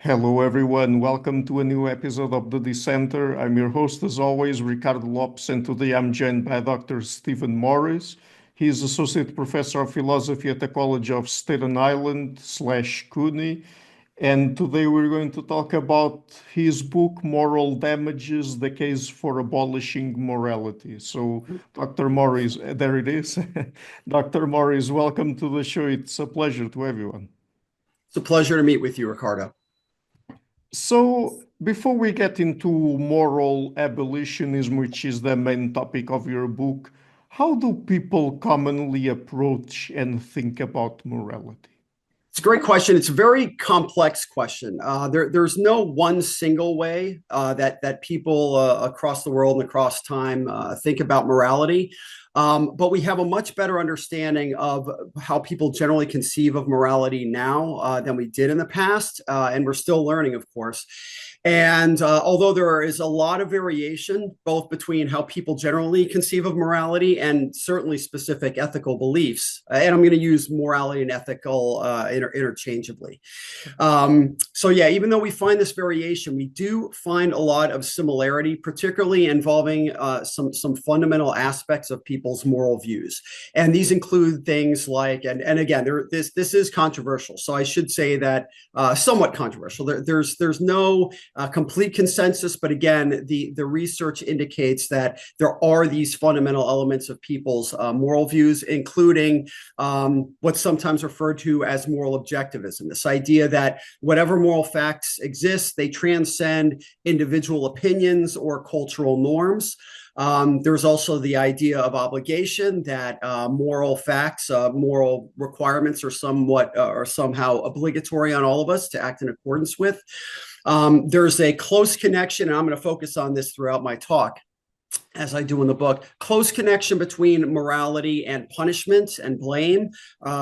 Hello, everyone. Welcome to a new episode of the Dissenter. I'm your host, as always, Ricardo Lopes, and today I'm joined by Dr. Stephen Morris. He's Associate Professor of Philosophy at the College of Staten Island / CUNY. And today we're going to talk about his book, Moral Damages, the Case for Abolishing Morality. So, Dr. Morris, there it is. Dr. Morris, welcome to the show. It's a pleasure to everyone. It's a pleasure to meet with you, Ricardo. So, before we get into moral abolitionism, which is the main topic of your book, how do people commonly approach and think about morality? It's a great question. It's a very complex question. There's no one single way that people across the world and across time think about morality. But we have a much better understanding of how people generally conceive of morality now than we did in the past. And we're still learning, of course. And although there is a lot of variation, both between how people generally conceive of morality and certainly specific ethical beliefs, and I'm going to use morality and ethical interchangeably. So yeah, even though we find this variation, we do find a lot of similarity, particularly involving some fundamental aspects of people's moral views. And these include things like, and again, this is controversial. So I should say that somewhat controversial. There's no complete consensus, but again, the research indicates that there are these fundamental elements of people's moral views, including what's sometimes referred to as moral objectivism. This idea that whatever moral facts exist, they transcend individual opinions or cultural norms. There's also the idea of obligation, that moral facts, moral requirements are somehow obligatory on all of us to act in accordance with. There's a close connection, and I'm going to focus on this throughout my talk, as I do in the book, close connection between morality and punishment and blame,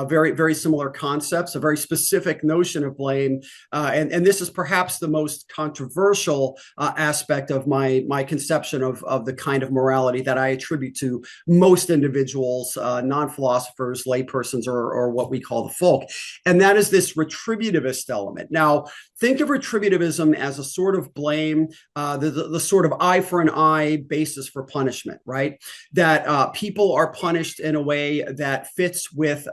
very, very similar concepts, a very specific notion of blame. And this is perhaps the most controversial aspect of my conception of the kind of morality that I attribute to most individuals, non-philosophers, laypersons, or what we call the folk. And that is this retributivist element. Now, think of retributivism as a sort of blame, the sort of eye for an eye basis for punishment, right? That people are punished in a way that fits with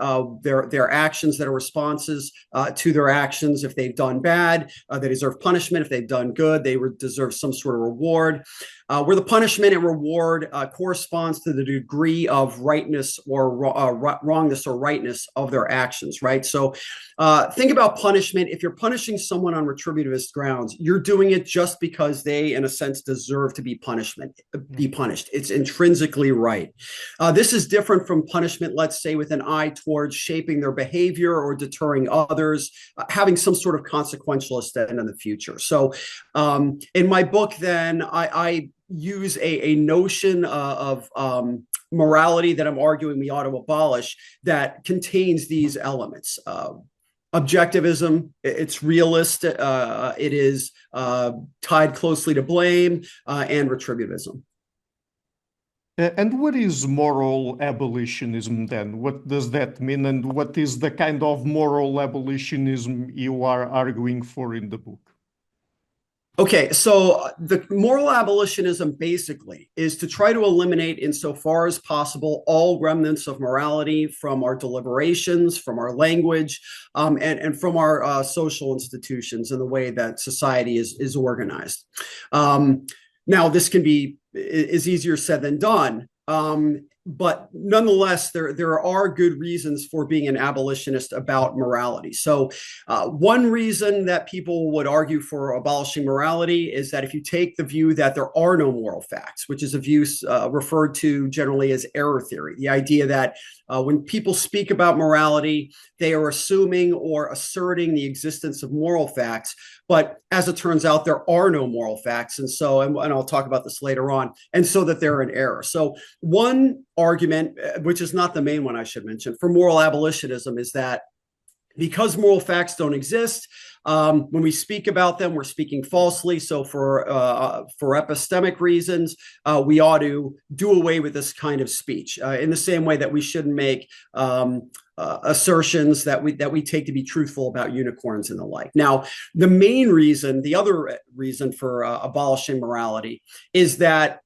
their actions, that are responses to their actions. If they've done bad, they deserve punishment. If they've done good, they deserve some sort of reward. Where the punishment and reward corresponds to the degree of rightness or wrongness or rightness of their actions, right? So think about punishment. If you're punishing someone on retributivist grounds, you're doing it just because they, in a sense, deserve to be punished. It's intrinsically right. This is different from punishment, let's say, with an eye towards shaping their behavior or deterring others, having some sort of consequential extent in the future. So in my book, then, I use a notion of morality that I'm arguing we ought to abolish that contains these elements. Objectivism, it's realist, it is tied closely to blame, and retributivism. And what is moral abolitionism then? What does that mean? And what is the kind of moral abolitionism you are arguing for in the book? Okay, so the moral abolitionism basically is to try to eliminate, insofar as possible, all remnants of morality from our deliberations, from our language, and from our social institutions and the way that society is organized. Now, this is easier said than done. But nonetheless, there are good reasons for being an abolitionist about morality. So one reason that people would argue for abolishing morality is that if you take the view that there are no moral facts, which is a view referred to generally as error theory, the idea that when people speak about morality, they are assuming or asserting the existence of moral facts. But as it turns out, there are no moral facts. And I'll talk about this later on, and so that they're in error. So one argument, which is not the main one I should mention, for moral abolitionism is that because moral facts don't exist, when we speak about them, we're speaking falsely. So for epistemic reasons, we ought to do away with this kind of speech in the same way that we shouldn't make assertions that we take to be truthful about unicorns and the like. Now, the other reason for abolishing morality is that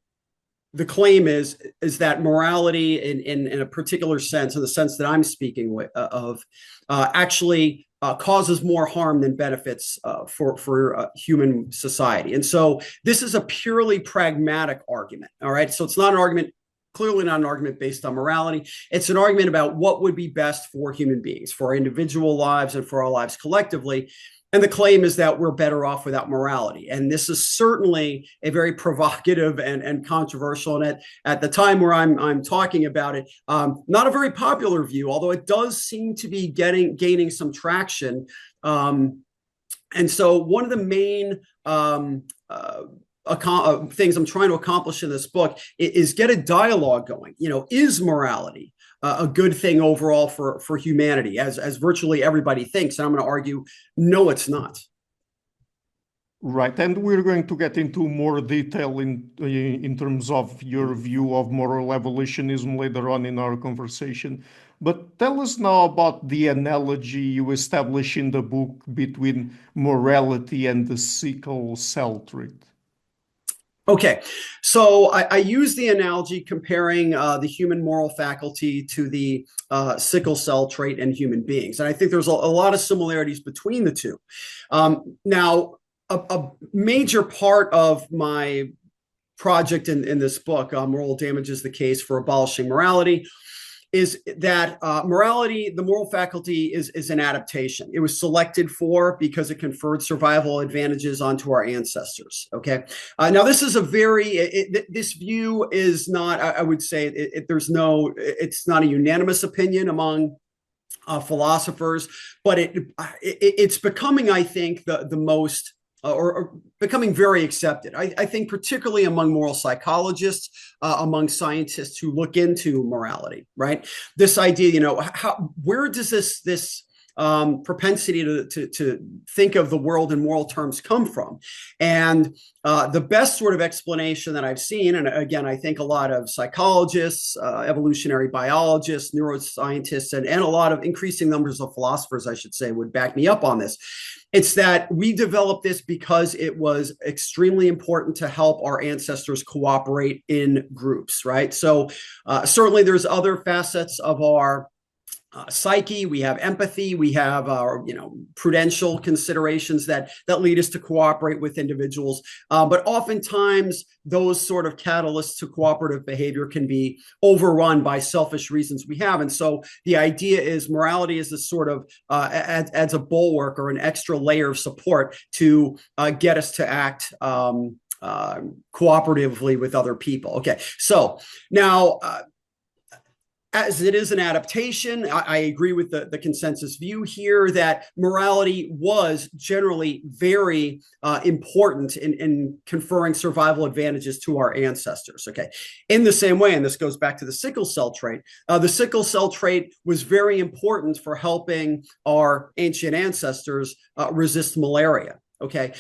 the claim is that morality in a particular sense, in the sense that I'm speaking of, actually causes more harm than benefits for human society. And so this is a purely pragmatic argument. All right. So it's not an argument, clearly not an argument based on morality. It's an argument about what would be best for human beings, for our individual lives and for our lives collectively. And the claim is that we're better off without morality. And this is certainly a very provocative and controversial, and at the time where I'm talking about it, not a very popular view, although it does seem to be gaining some traction. And so one of the main things I'm trying to accomplish in this book is get a dialogue going. Is morality a good thing overall for humanity, as virtually everybody thinks? And I'm going to argue, no, it's not. Right, and we're going to get into more detail in terms of your view of moral abolitionism later on in our conversation. But tell us now about the analogy you establish in the book between morality and the sickle cell trait. Okay, so I use the analogy comparing the human moral faculty to the sickle cell trait in human beings. And I think there's a lot of similarities between the two. Now, a major part of my project in this book, Moral Damage is the Case for Abolishing Morality, is that morality, the moral faculty, is an adaptation. It was selected for because it conferred survival advantages onto our ancestors. Okay. Now, this is this view is not, I would say, it's not a unanimous opinion among philosophers, but it's becoming, I think, the most or becoming very accepted. I think particularly among moral psychologists, among scientists who look into morality, right? This idea, where does this propensity to think of the world in moral terms come from? And the best sort of explanation that I've seen, and again, I think a lot of psychologists, evolutionary biologists, neuroscientists, and a lot of increasing numbers of philosophers, I should say, would back me up on this. It's that we developed this because it was extremely important to help our ancestors cooperate in groups, right? So certainly there's other facets of our psyche. We have empathy. We have our, prudential considerations that lead us to cooperate with individuals. But oftentimes, those sort of catalysts to cooperative behavior can be overrun by selfish reasons we have. And so the idea is morality is this sort of adds a bulwark or an extra layer of support to get us to act cooperatively with other people. Okay, so now, as it is an adaptation, I agree with the consensus view here that morality was generally very important in conferring survival advantages to our ancestors. Okay, in the same way, and this goes back to the sickle cell trait, the sickle cell trait was very important for helping our ancient ancestors resist malaria. Okay.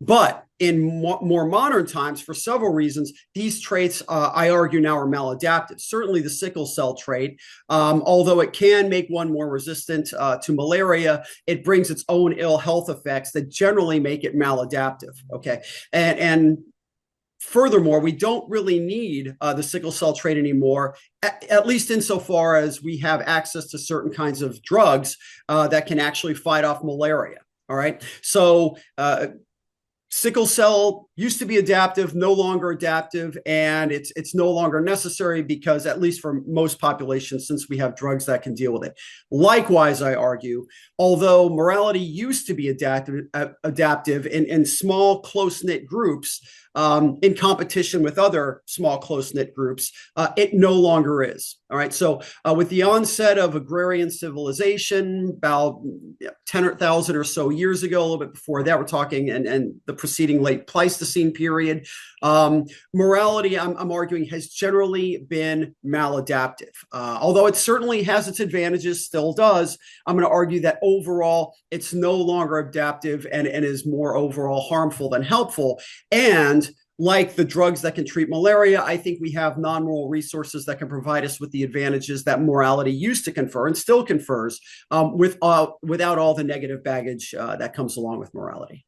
But in more modern times, for several reasons, these traits, I argue now, are maladaptive. Certainly the sickle cell trait, although it can make one more resistant to malaria, it brings its own ill health effects that generally make it maladaptive. Okay. And furthermore, we don't really need the sickle cell trait anymore, at least insofar as we have access to certain kinds of drugs that can actually fight off malaria. All right. So, sickle cell used to be adaptive, no longer adaptive, and it's no longer necessary because, at least for most populations, since we have drugs that can deal with it. Likewise, I argue, although morality used to be adaptive in small, close-knit groups, in competition with other small, close-knit groups, it no longer is. All right. So with the onset of agrarian civilization, about 10,000 or so years ago, a little bit before that, we're talking, and the preceding late Pleistocene period, morality, I'm arguing, has generally been maladaptive. Although it certainly has its advantages, still does, I'm going to argue that overall, it's no longer adaptive and is more overall harmful than helpful. And like the drugs that can treat malaria, I think we have non-moral resources that can provide us with the advantages that morality used to confer and still confers, without all the negative baggage that comes along with morality.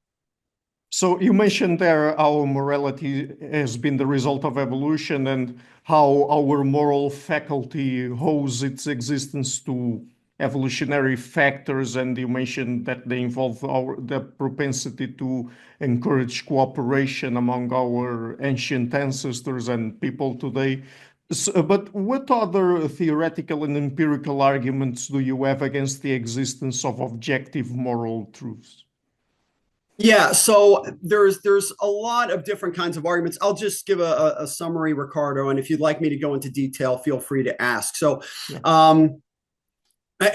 So you mentioned there how morality has been the result of evolution and how our moral faculty owes its existence to evolutionary factors, and you mentioned that they involve the propensity to encourage cooperation among our ancient ancestors and people today. So, but what other theoretical and empirical arguments do you have against the existence of objective moral truths? Yeah, so there's a lot of different kinds of arguments. I'll just give a summary, Ricardo, and if you'd like me to go into detail, feel free to ask. So, Yeah.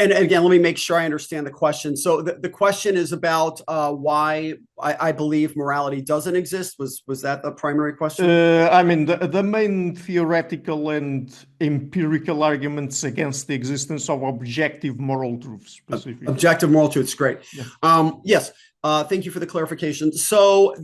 And again, let me make sure I understand the question. So the question is about why I believe morality doesn't exist. Was that the primary question? I mean, the main theoretical and empirical arguments against the existence of objective moral truths, specifically. Objective moral truths, great. Yeah. Yes. Thank you for the clarification. So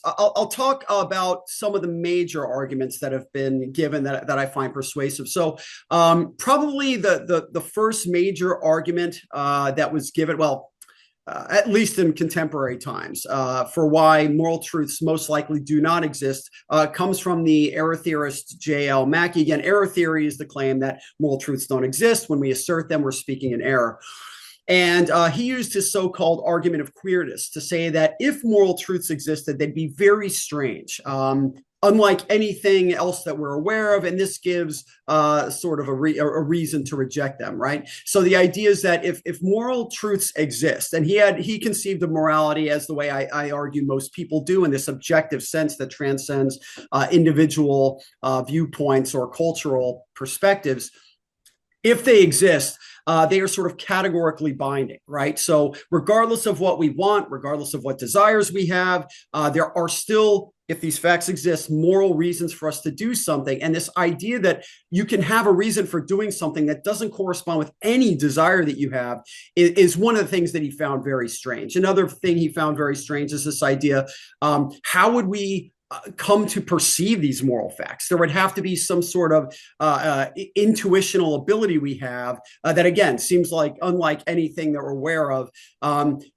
I'll talk about some of the major arguments that have been given that I find persuasive. So probably the first major argument that was given, well, at least in contemporary times, for why moral truths most likely do not exist, comes from the error theorist J.L. Mackie. Again, error theory is the claim that moral truths don't exist. When we assert them, we're speaking in error. And he used his so-called argument of queerness to say that if moral truths existed, they'd be very strange, unlike anything else that we're aware of. And this gives sort of a reason to reject them, right? So the idea is that if moral truths exist, and he conceived of morality as the way I argue most people do, in this objective sense that transcends individual viewpoints or cultural perspectives. If they exist, they are sort of categorically binding, right? So regardless of what we want, regardless of what desires we have, there are still, if these facts exist, moral reasons for us to do something. And this idea that you can have a reason for doing something that doesn't correspond with any desire that you have is one of the things that he found very strange. Another thing he found very strange is this idea, how would we come to perceive these moral facts? There would have to be some sort of intuitional ability we have that, again, seems like unlike anything that we're aware of,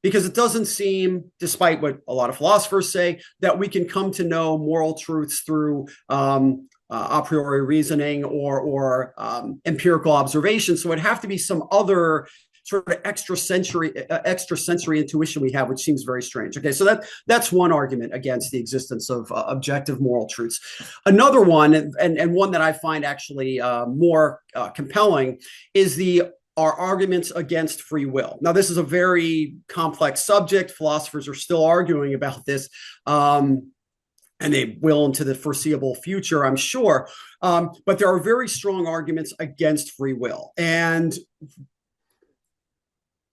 because it doesn't seem, despite what a lot of philosophers say, that we can come to know moral truths through a priori reasoning or empirical observation. So it'd have to be some other sort of extrasensory intuition we have, which seems very strange. Okay, so that's one argument against the existence of objective moral truths. Another one, and one that I find actually more compelling, is our arguments against free will. Now, this is a very complex subject. Philosophers are still arguing about this. And they will into the foreseeable future, I'm sure. But there are very strong arguments against free will. And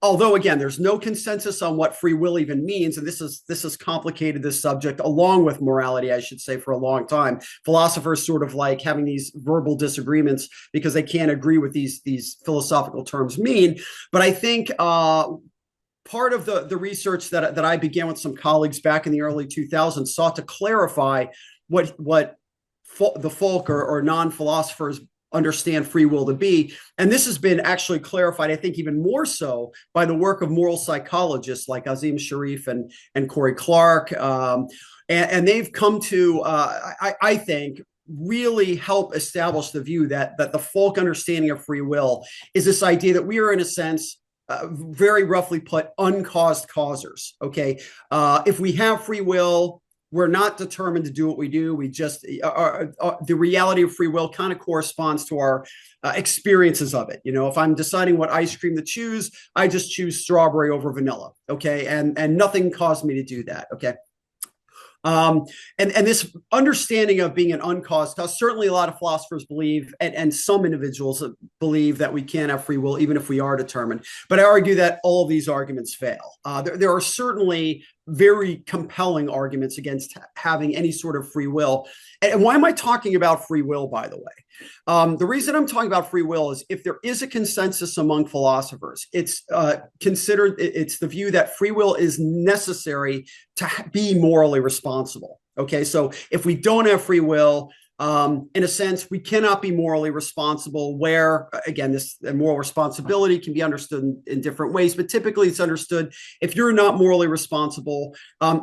although, again, there's no consensus on what free will even means, and this has complicated this subject along with morality, I should say, for a long time. Philosophers sort of like having these verbal disagreements because they can't agree what these philosophical terms mean. But I think part of the research that I began with some colleagues back in the early 2000s sought to clarify what the folk or non-philosophers understand free will to be. And this has been actually clarified, I think, even more so by the work of moral psychologists like Azim Sharif and Corey Clark. And they've come to, I think, really help establish the view that the folk understanding of free will is this idea that we are, in a sense, very roughly put, uncaused causers. Okay, if we have free will, we're not determined to do what we do. We just the reality of free will kind of corresponds to our experiences of it. You know, if I'm deciding what ice cream to choose, I just choose strawberry over vanilla. Okay, and nothing caused me to do that. Okay. And this understanding of being an uncaused cause, certainly a lot of philosophers believe, and some individuals believe, that we can have free will even if we are determined. But I argue that all of these arguments fail. There are certainly very compelling arguments against having any sort of free will. And why am I talking about free will, by the way? The reason I'm talking about free will is if there is a consensus among philosophers, it's the view that free will is necessary to be morally responsible. Okay, so if we don't have free will, in a sense, we cannot be morally responsible. Where, again, this moral responsibility can be understood in different ways, but typically it's understood if you're not morally responsible,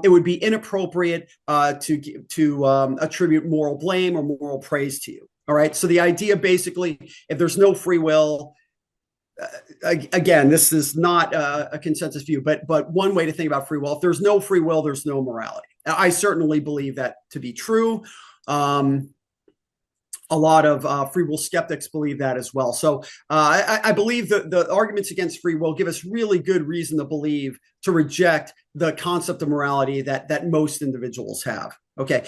it would be inappropriate to attribute moral blame or moral praise to you. All right. So the idea, basically, if there's no free will, again, this is not a consensus view, but one way to think about free will: if there's no free will, there's no morality. I certainly believe that to be true. A lot of free will skeptics believe that as well. So I believe that the arguments against free will give us really good reason to believe, to reject the concept of morality that most individuals have. Okay.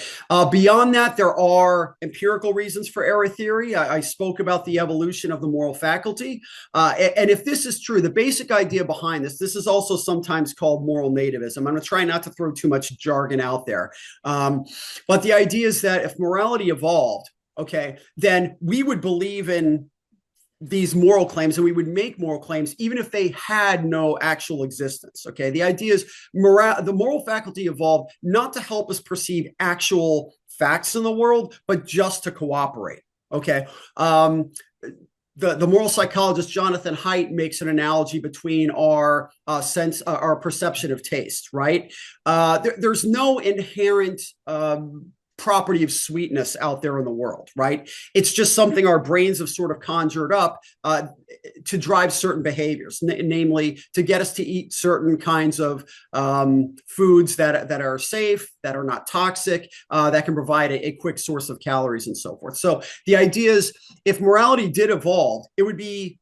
Beyond that, there are empirical reasons for error theory. I spoke about the evolution of the moral faculty. And if this is true, the basic idea behind this is also sometimes called moral nativism. I'm going to try not to throw too much jargon out there. But the idea is that if morality evolved, okay, then we would believe in these moral claims, and we would make moral claims even if they had no actual existence. Okay, the idea is the moral faculty evolved not to help us perceive actual facts in the world, but just to cooperate. Okay. The moral psychologist Jonathan Haidt makes an analogy between our our perception of taste, right? There's no inherent property of sweetness out there in the world, right? It's just something our brains have sort of conjured up to drive certain behaviors, namely to get us to eat certain kinds of foods that are safe, that are not toxic, that can provide a quick source of calories and so forth. So the idea is, if morality did evolve, it would be,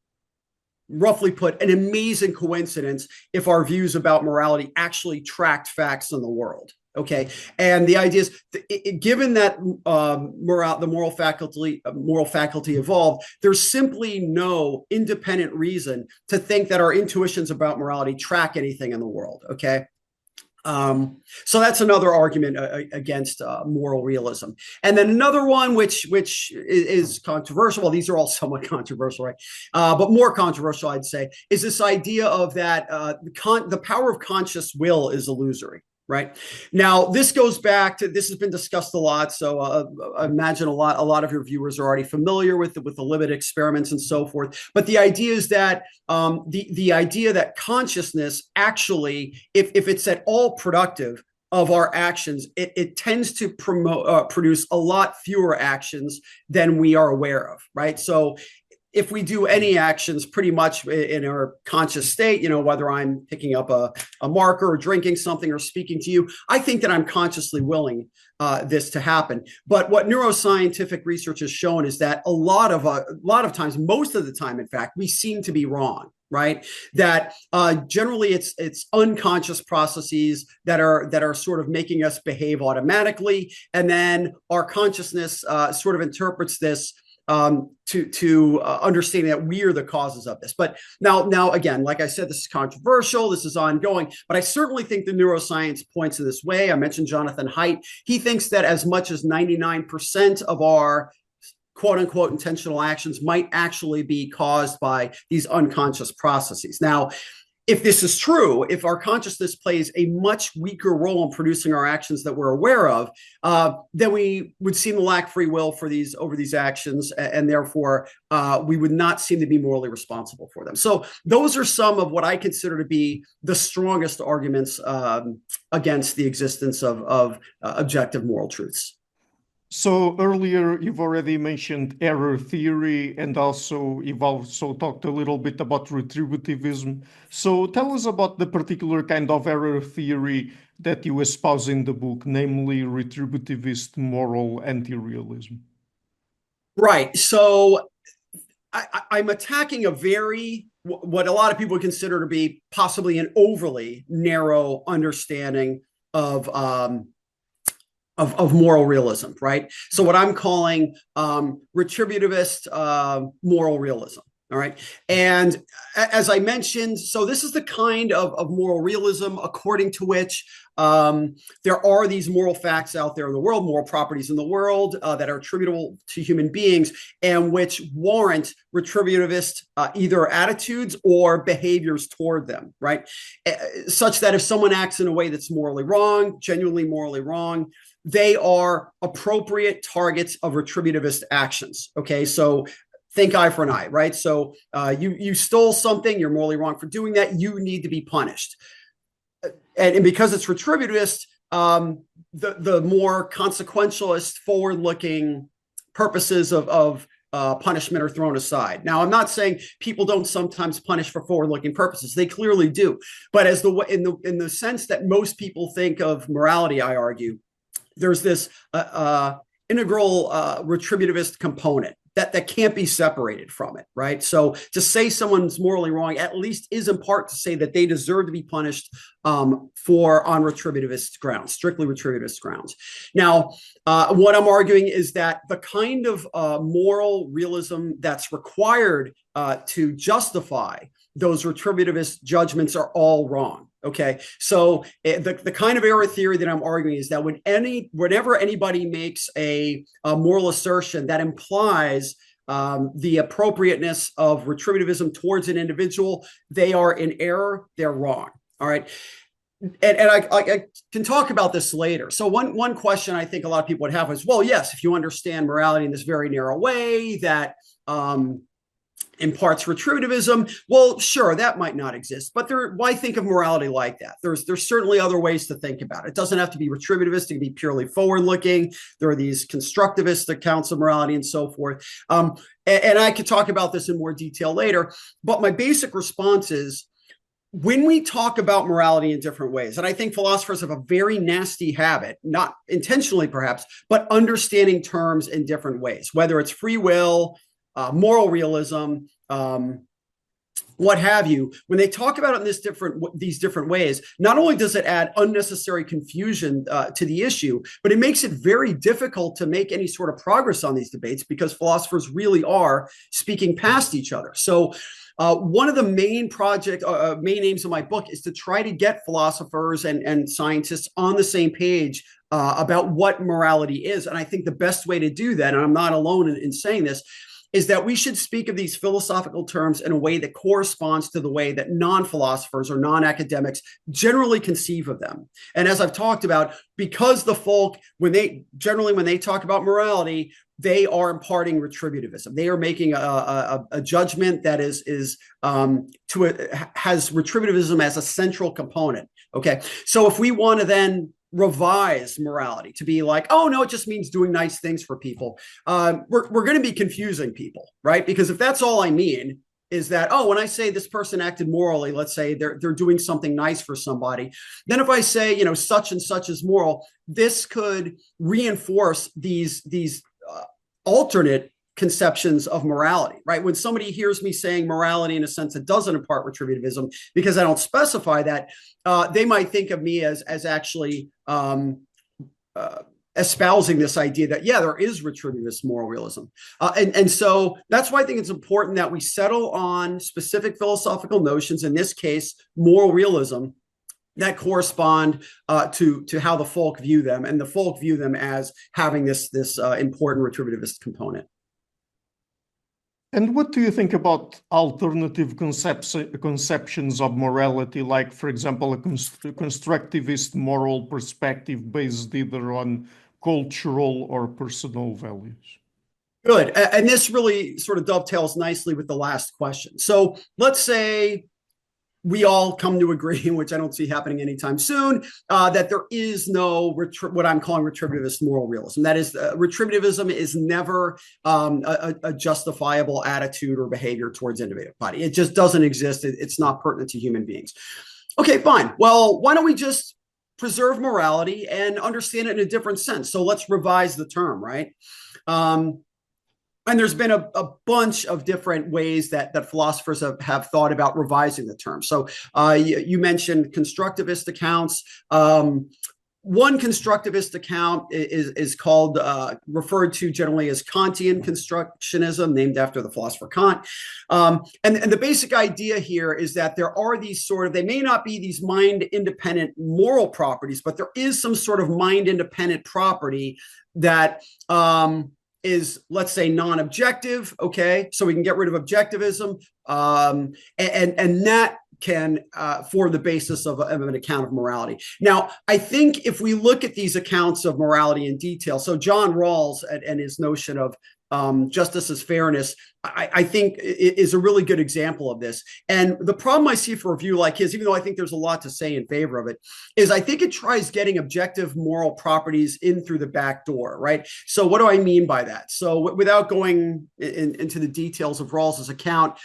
roughly put, an amazing coincidence if our views about morality actually tracked facts in the world. Okay, and the idea is, given that the moral faculty evolved, there's simply no independent reason to think that our intuitions about morality track anything in the world. Okay. So that's another argument against moral realism. And then another one, which is controversial. Well, these are all somewhat controversial, right? But more controversial, I'd say, is this idea of that the power of conscious will is illusory. Right now, this goes back to, this has been discussed a lot. So I imagine a lot of your viewers are already familiar with the Libet experiments and so forth. But the idea is that the idea that consciousness actually, if it's at all productive of our actions, it tends to produce a lot fewer actions than we are aware of. Right. So if we do any actions pretty much in our conscious state, whether I'm picking up a marker or drinking something or speaking to you, I think that I'm consciously willing this to happen. But what neuroscientific research has shown is that a lot of times, most of the time, in fact, we seem to be wrong. Right, that generally it's unconscious processes that are sort of making us behave automatically, and then our consciousness sort of interprets this to understanding that we are the causes of this. But now again, like I said, this is controversial, this is ongoing, but I certainly think the neuroscience points in this way. I mentioned Jonathan Haidt. He thinks that as much as 99% of our quote unquote intentional actions might actually be caused by these unconscious processes. Now, if this is true, if our consciousness plays a much weaker role in producing our actions that we're aware of, then we would seem to lack free will for these actions, and therefore we would not seem to be morally responsible for them. So those are some of what I consider to be the strongest arguments against the existence of objective moral truths. So earlier you've already mentioned error theory, and you've also talked a little bit about retributivism. So tell us about the particular kind of error theory that you espouse in the book, namely retributivist moral anti-realism. Right. So I'm attacking what a lot of people consider to be possibly an overly narrow understanding of moral realism, right? So what I'm calling retributivist moral realism. All right. And as I mentioned, so this is the kind of moral realism according to which there are these moral facts out there in the world, moral properties in the world that are attributable to human beings, and which warrant retributivist either attitudes or behaviors toward them, right? Such that if someone acts in a way that's morally wrong, genuinely morally wrong, they are appropriate targets of retributivist actions. Okay, so think eye for an eye, right? So you stole something, you're morally wrong for doing that, you need to be punished. And because it's retributivist, the more consequentialist, forward-looking purposes of punishment are thrown aside. Now, I'm not saying people don't sometimes punish for forward-looking purposes; they clearly do. But as in the sense that most people think of morality, I argue, there's this integral retributivist component that can't be separated from it, right? So to say someone's morally wrong at least is in part to say that they deserve to be punished on retributivist grounds, strictly retributivist grounds. Now, what I'm arguing is that the kind of moral realism that's required to justify those retributivist judgments are all wrong. Okay, so the kind of error theory that I'm arguing is that whenever anybody makes a moral assertion that implies the appropriateness of retributivism towards an individual, they are in error, they're wrong. All right. And I can talk about this later. So one question I think a lot of people would have is, well, yes, if you understand morality in this very narrow way that imparts retributivism, well, sure, that might not exist. But why think of morality like that? There's certainly other ways to think about it. It doesn't have to be retributivist. It can be purely forward-looking. There are these constructivist accounts of morality and so forth. And I could talk about this in more detail later. But my basic response is, when we talk about morality in different ways, and I think philosophers have a very nasty habit, not intentionally perhaps, but understanding terms in different ways, whether it's free will, moral realism, what have you. When they talk about it in these different ways, not only does it add unnecessary confusion to the issue, but it makes it very difficult to make any sort of progress on these debates because philosophers really are speaking past each other. So one of the main aims of my book is to try to get philosophers and scientists on the same page about what morality is. And I think the best way to do that, and I'm not alone in saying this, is that we should speak of these philosophical terms in a way that corresponds to the way that non-philosophers or non-academics generally conceive of them. And as I've talked about, because the folk, when they talk about morality, they are imparting retributivism. They are making a judgment that has retributivism as a central component. Okay, so if we want to then revise morality to be like, oh no, it just means doing nice things for people, we're going to be confusing people, right? Because if that's all I mean is that, oh, when I say this person acted morally, let's say they're doing something nice for somebody, then if I say, such and such is moral, this could reinforce these alternate conceptions of morality, right? When somebody hears me saying morality in a sense that doesn't impart retributivism, because I don't specify that, they might think of me as actually espousing this idea that, yeah, there is retributivist moral realism. And so that's why I think it's important that we settle on specific philosophical notions, in this case, moral realism, that correspond to how the folk view them, and the folk view them as having this important retributivist component. And what do you think about alternative conceptions of morality, like, for example, a constructivist moral perspective based either on cultural or personal values? Good. And this really sort of dovetails nicely with the last question. So let's say we all come to agree, which I don't see happening anytime soon, that there is no what I'm calling retributivist moral realism. That is, retributivism is never a justifiable attitude or behavior towards anybody. It just doesn't exist. It's not pertinent to human beings. Okay, fine. Well, why don't we just preserve morality and understand it in a different sense? So let's revise the term, right? And there's been a bunch of different ways that philosophers have thought about revising the term. So you mentioned constructivist accounts. One constructivist account is called, referred to generally as Kantian constructionism, named after the philosopher Kant. And the basic idea here is that there are these they may not be these mind-independent moral properties, but there is some sort of mind-independent property that is, let's say, non-objective. Okay, so we can get rid of objectivism, and that can form the basis of an account of morality. Now, I think if we look at these accounts of morality in detail, so John Rawls and his notion of justice as fairness, I think is a really good example of this. And the problem I see for a view like his, even though I think there's a lot to say in favor of it, is I think it tries getting objective moral properties in through the back door, right? So what do I mean by that? So without going into the details of Rawls's account,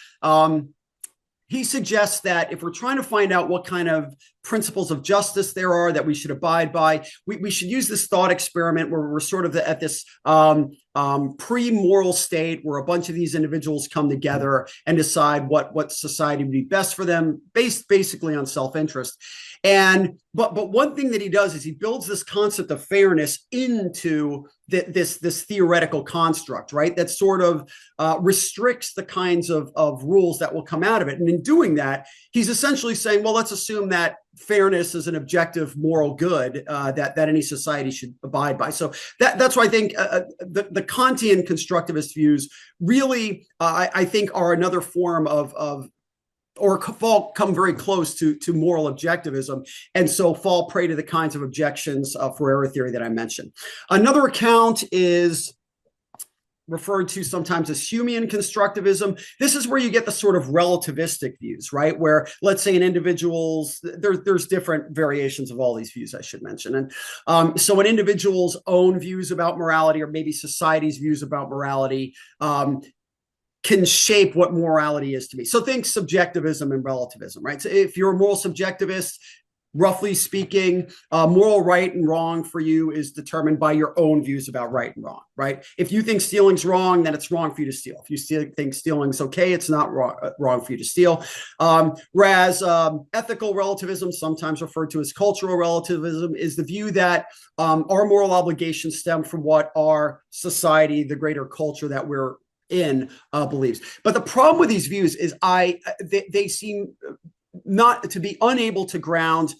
he suggests that if we're trying to find out what kind of principles of justice there are that we should abide by, we should use this thought experiment where we're sort of at this pre-moral state where a bunch of these individuals come together and decide what society would be best for them, based basically on self-interest. And but one thing that he does is he builds this concept of fairness into this theoretical construct, right? That sort of restricts the kinds of rules that will come out of it. And in doing that, he's essentially saying, well, let's assume that fairness is an objective moral good that any society should abide by. So that's why I think the Kantian constructivist views really, I think, are another form of or come very close to moral objectivism, and so fall prey to the kinds of objections for error theory that I mentioned. Another account is referred to sometimes as Humean constructivism. This is where you get the sort of relativistic views, right? Where, let's say, an individual's, there's different variations of all these views, I should mention. And so an individual's own views about morality, or maybe society's views about morality, can shape what morality is to me. So think subjectivism and relativism, right? So if you're a moral subjectivist, roughly speaking, moral right and wrong for you is determined by your own views about right and wrong, right? If you think stealing's wrong, then it's wrong for you to steal. If you think stealing's okay, it's not wrong for you to steal. Whereas ethical relativism, sometimes referred to as cultural relativism, is the view that our moral obligations stem from what our society, the greater culture that we're in, believes. But the problem with these views is they seem not to be unable to ground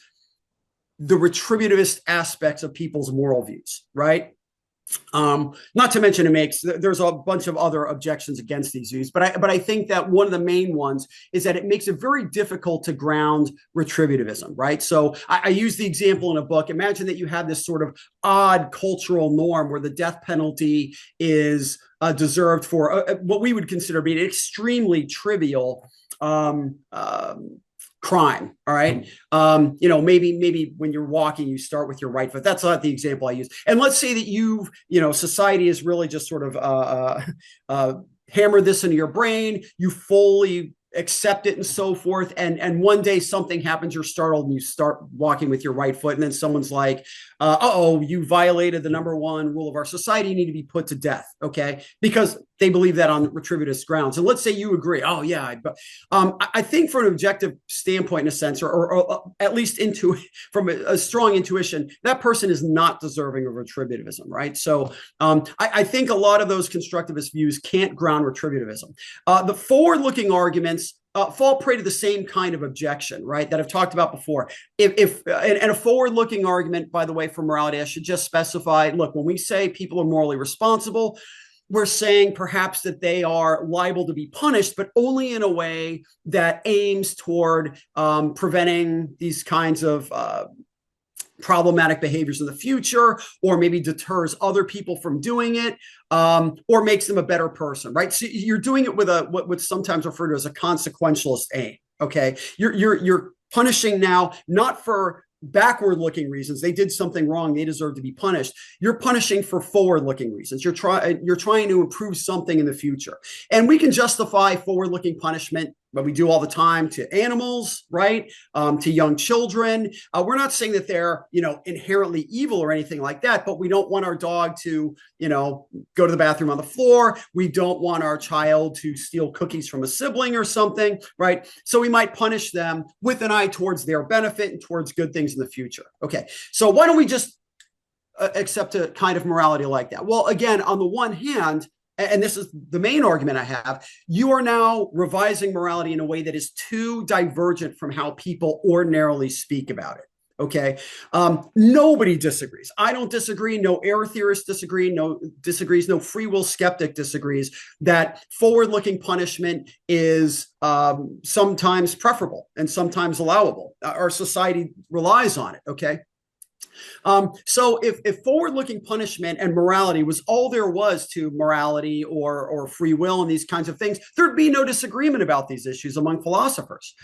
the retributivist aspects of people's moral views, right? Not to mention there's a bunch of other objections against these views, but I think that one of the main ones is that it makes it very difficult to ground retributivism, right? So I use the example in a book. Imagine that you have this sort of odd cultural norm where the death penalty is deserved for what we would consider being an extremely trivial crime. All right. Maybe when you're walking, you start with your right foot. That's not the example I use. And let's say that society is really just sort of hammered this into your brain. You fully accept it and so forth. And one day something happens, you're startled and you start walking with your right foot. And then someone's like, you violated the number one rule of our society. You need to be put to death. Okay. Because they believe that on retributivist grounds. And let's say you agree. Oh yeah. I think from an objective standpoint, in a sense, or at least from a strong intuition, that person is not deserving of retributivism. Right. So I think a lot of those constructivist views can't ground retributivism. The forward-looking arguments fall prey to the same kind of objection, right, that I've talked about before. And a forward-looking argument, by the way, for morality, I should just specify, look, when we say people are morally responsible, we're saying perhaps that they are liable to be punished, but only in a way that aims toward preventing these kinds of problematic behaviors in the future, or maybe deters other people from doing it, or makes them a better person, right? So you're doing it with what's sometimes referred to as a consequentialist aim. Okay, you're punishing now not for backward-looking reasons. They did something wrong, they deserve to be punished. You're punishing for forward-looking reasons. You're trying to improve something in the future, and we can justify forward-looking punishment, but we do all the time to animals, right? To young children. We're not saying that they're, inherently evil or anything like that, but we don't want our dog to, go to the bathroom on the floor. We don't want our child to steal cookies from a sibling or something, right? So we might punish them with an eye towards their benefit and towards good things in the future. Okay, so why don't we just accept a kind of morality like that? Well, again, on the one hand, and this is the main argument I have, you are now revising morality in a way that is too divergent from how people ordinarily speak about it. Okay. Nobody disagrees. I don't disagree. No error theorist disagrees. No free will skeptic disagrees that forward-looking punishment is sometimes preferable and sometimes allowable. Our society relies on it. Okay. So if forward-looking punishment and morality was all there was to morality or free will and these kinds of things, there'd be no disagreement about these issues among philosophers.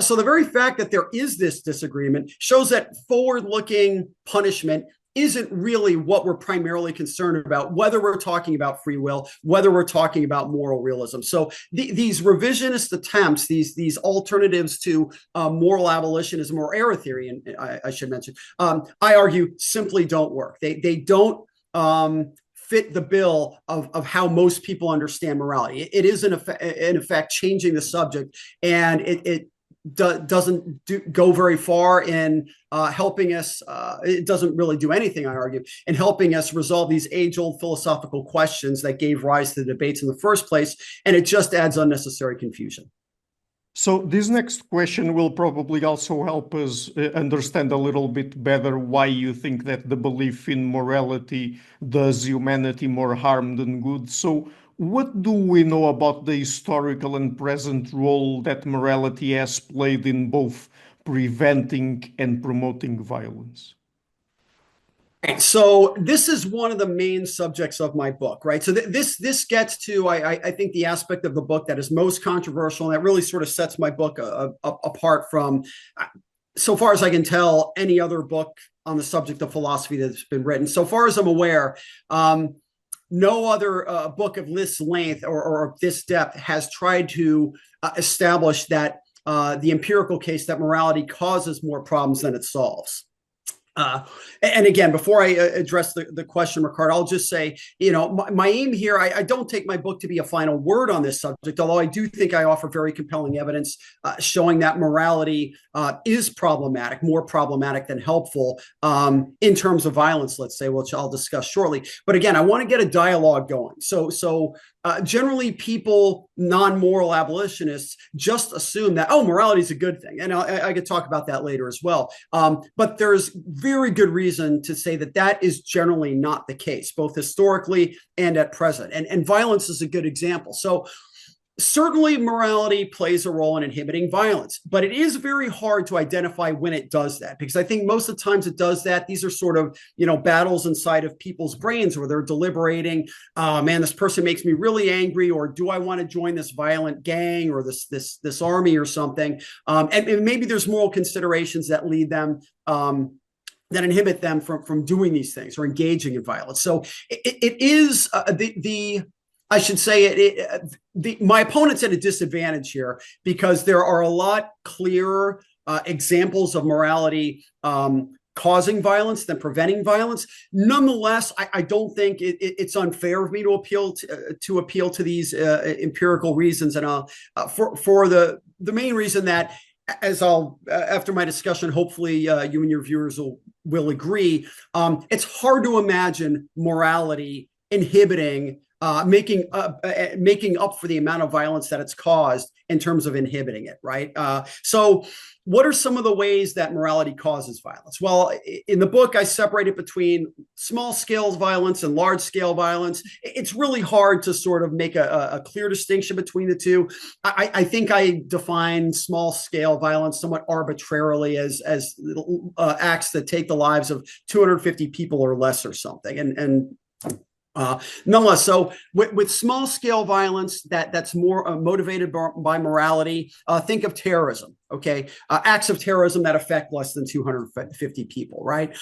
So the very fact that there is this disagreement shows that forward-looking punishment isn't really what we're primarily concerned about, whether we're talking about free will, whether we're talking about moral realism. So these revisionist attempts, these alternatives to moral abolitionism or error theory, and I should mention, I argue simply don't work. They don't fit the bill of how most people understand morality. It is in effect changing the subject, and it doesn't go very far in helping us. It doesn't really do anything, I argue, in helping us resolve these age-old philosophical questions that gave rise to the debates in the first place, and it just adds unnecessary confusion. So this next question will probably also help us understand a little bit better why you think that the belief in morality does humanity more harm than good. So what do we know about the historical and present role that morality has played in both preventing and promoting violence? So this is one of the main subjects of my book, right? So this gets to, I think, the aspect of the book that is most controversial, and that really sort of sets my book apart from, so far as I can tell, any other book on the subject of philosophy that's been written. So far as I'm aware, no other book of this length or of this depth has tried to establish that the empirical case that morality causes more problems than it solves. And again, before I address the question, Ricardo, I'll just say, my aim here, I don't take my book to be a final word on this subject, although I do think I offer very compelling evidence showing that morality is problematic, more problematic than helpful in terms of violence, let's say, which I'll discuss shortly. But again, I want to get a dialogue going. So generally, people, non-moral abolitionists, just assume that, oh, morality is a good thing. And I could talk about that later as well. But there's very good reason to say that that is generally not the case, both historically and at present. And violence is a good example. So certainly morality plays a role in inhibiting violence, but it is very hard to identify when it does that, because I think most of the times it does that. These are sort of, battles inside of people's brains where they're deliberating, man, this person makes me really angry, or do I want to join this violent gang or this army or something? And maybe there's moral considerations that lead them, that inhibit them from doing these things or engaging in violence. So it is I should say my opponent's at a disadvantage here, because there are a lot clearer examples of morality causing violence than preventing violence. Nonetheless, I don't think it's unfair of me to appeal to these empirical reasons, and for the main reason that, as I'll, after my discussion, hopefully you and your viewers will agree, it's hard to imagine morality inhibiting, making up for the amount of violence that it's caused in terms of inhibiting it, right? So what are some of the ways that morality causes violence? Well, in the book, I separate it between small-scale violence and large-scale violence. It's really hard to sort of make a clear distinction between the two. I think I define small-scale violence somewhat arbitrarily as acts that take the lives of 250 people or less or something. And nonetheless, so with small-scale violence that's more motivated by morality, think of terrorism. Okay, acts of terrorism that affect less than 250 people, right?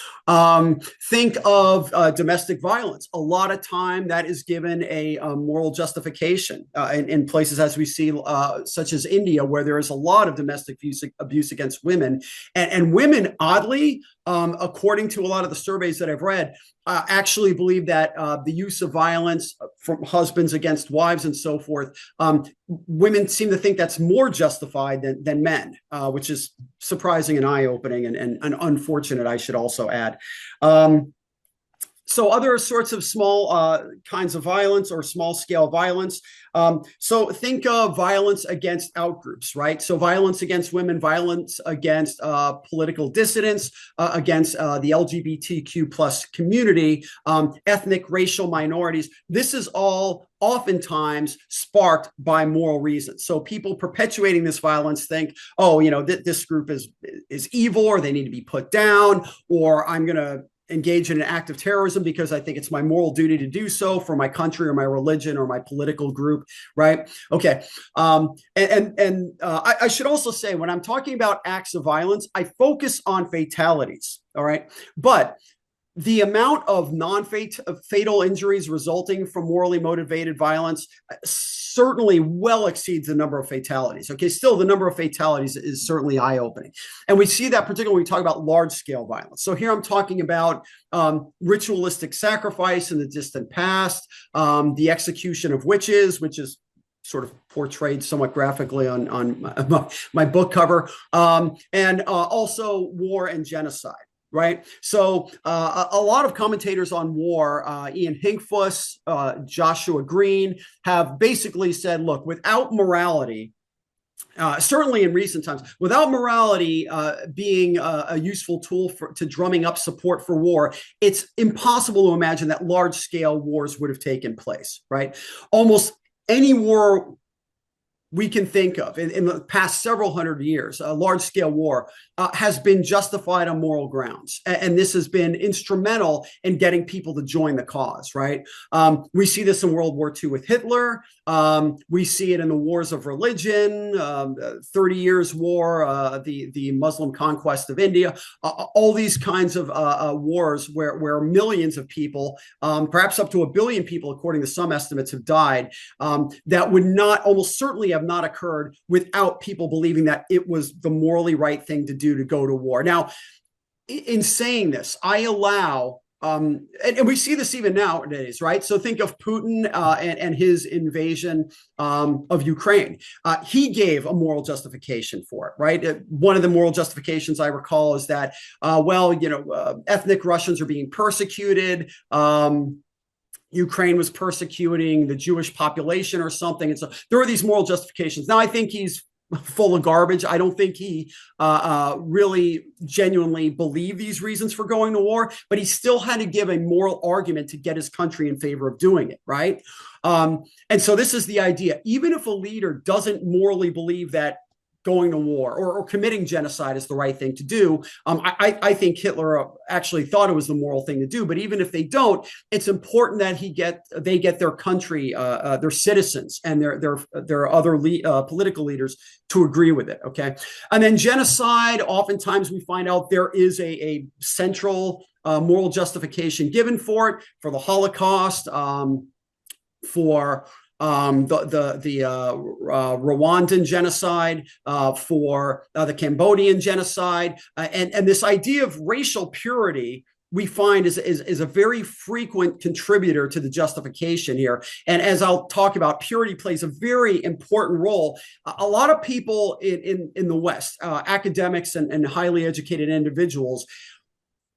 Think of domestic violence. A lot of time that is given a moral justification in places, as we see, such as India, where there is a lot of domestic abuse against women. And women, oddly, according to a lot of the surveys that I've read, actually believe that the use of violence from husbands against wives and so forth, women seem to think that's more justified than men, which is surprising and eye-opening and unfortunate, I should also add. So other sorts of small kinds of violence or small scale violence. So think of violence against outgroups, right? So violence against women, violence against political dissidents, against the LGBTQ plus community, ethnic, racial minorities. This is all oftentimes sparked by moral reasons. So people perpetuating this violence think, oh, this group is evil, or they need to be put down, or I'm going to engage in an act of terrorism because I think it's my moral duty to do so for my country or my religion or my political group, right? Okay. I should also say, when I'm talking about acts of violence, I focus on fatalities, all right? But the amount of non-fatal injuries resulting from morally motivated violence certainly well exceeds the number of fatalities. Okay, still the number of fatalities is certainly eye-opening. And we see that particularly when we talk about large-scale violence. So here I'm talking about ritualistic sacrifice in the distant past, the execution of witches, which is sort of portrayed somewhat graphically on my book cover, and also war and genocide. Right. So a lot of commentators on war, Ian Hinkfuss, Joshua Green, have basically said, look, without morality, certainly in recent times, without morality being a useful tool to drumming up support for war, it's impossible to imagine that large scale wars would have taken place. Right. Almost any war we can think of in the past several hundred years, a large-scale war has been justified on moral grounds. And this has been instrumental in getting people to join the cause, right? We see this in World War II with Hitler. We see it in the wars of religion, 30 Years' War, the Muslim conquest of India, all these kinds of wars where millions of people, perhaps up to 1 billion people, according to some estimates, have died, that would not almost certainly have not occurred without people believing that it was the morally right thing to do to go to war. Now, in saying this, I allow, and we see this even nowadays, right? So think of Putin and his invasion of Ukraine. He gave a moral justification for it, right? One of the moral justifications I recall is that, ethnic Russians are being persecuted. Ukraine was persecuting the Jewish population or something. And so there are these moral justifications. Now, I think he's full of garbage. I don't think he really genuinely believed these reasons for going to war, but he still had to give a moral argument to get his country in favor of doing it, right? And so this is the idea. Even if a leader doesn't morally believe that going to war or committing genocide is the right thing to do. I think Hitler actually thought it was the moral thing to do. But even if they don't, it's important that they get their country, their citizens, and their other political leaders to agree with it. Okay, and then genocide. Oftentimes, we find out there is a central moral justification given for it, for the Holocaust, for the Rwandan genocide, for the Cambodian genocide, and this idea of racial purity we find is a very frequent contributor to the justification here. And as I'll talk about, purity plays a very important role. A lot of people in the West, academics and highly educated individuals,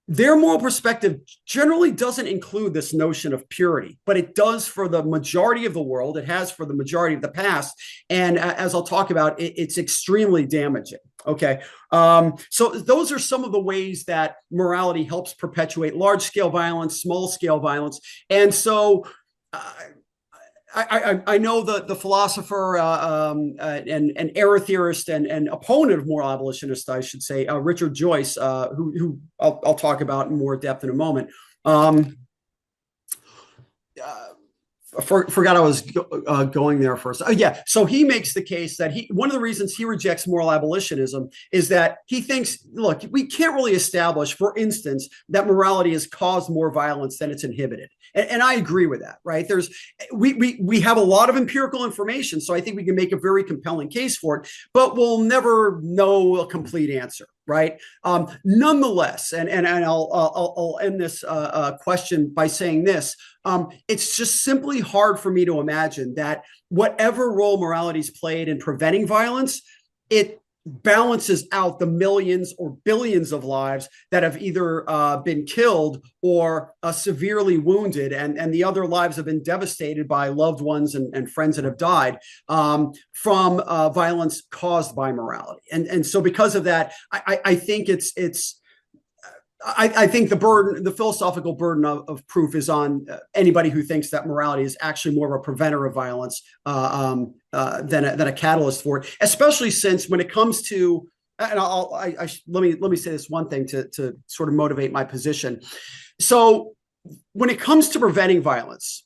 their moral perspective generally doesn't include this notion of purity, but it does for the majority of the world. It has for the majority of the past. And as I'll talk about, it's extremely damaging. Okay. So those are some of the ways that morality helps perpetuate large-scale violence, small-scale violence. And so I know the philosopher and error theorist and opponent of moral abolitionist, I should say, Richard Joyce, who I'll talk about in more depth in a moment. Forgot I was going there first. Yeah. So he makes the case that one of the reasons he rejects moral abolitionism is that he thinks, look, we can't really establish, for instance, that morality has caused more violence than it's inhibited. And I agree with that, right? We have a lot of empirical information, so I think we can make a very compelling case for it, but we'll never know a complete answer, right? Nonetheless, and I'll end this question by saying this. It's just simply hard for me to imagine that whatever role morality's played in preventing violence, it balances out the millions or billions of lives that have either been killed or severely wounded, and the other lives have been devastated by loved ones and friends that have died from violence caused by morality. And so because of that, I think I think the philosophical burden of proof is on anybody who thinks that morality is actually more of a preventer of violence than a catalyst for it. Especially since when it comes to, and let me say this one thing to sort of motivate my position. So when it comes to preventing violence,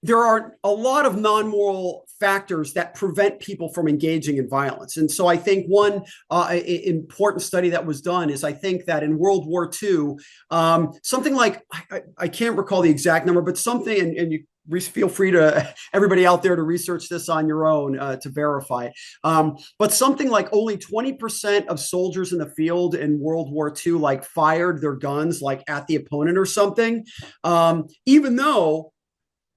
there are a lot of non-moral factors that prevent people from engaging in violence. And so I think one important study that was done is I think that in World War II, something like, I can't recall the exact number, but something, and you feel free to, everybody out there, to research this on your own to verify it. But something like only 20% of soldiers in the field in World War II like fired their guns like at the opponent or something, even though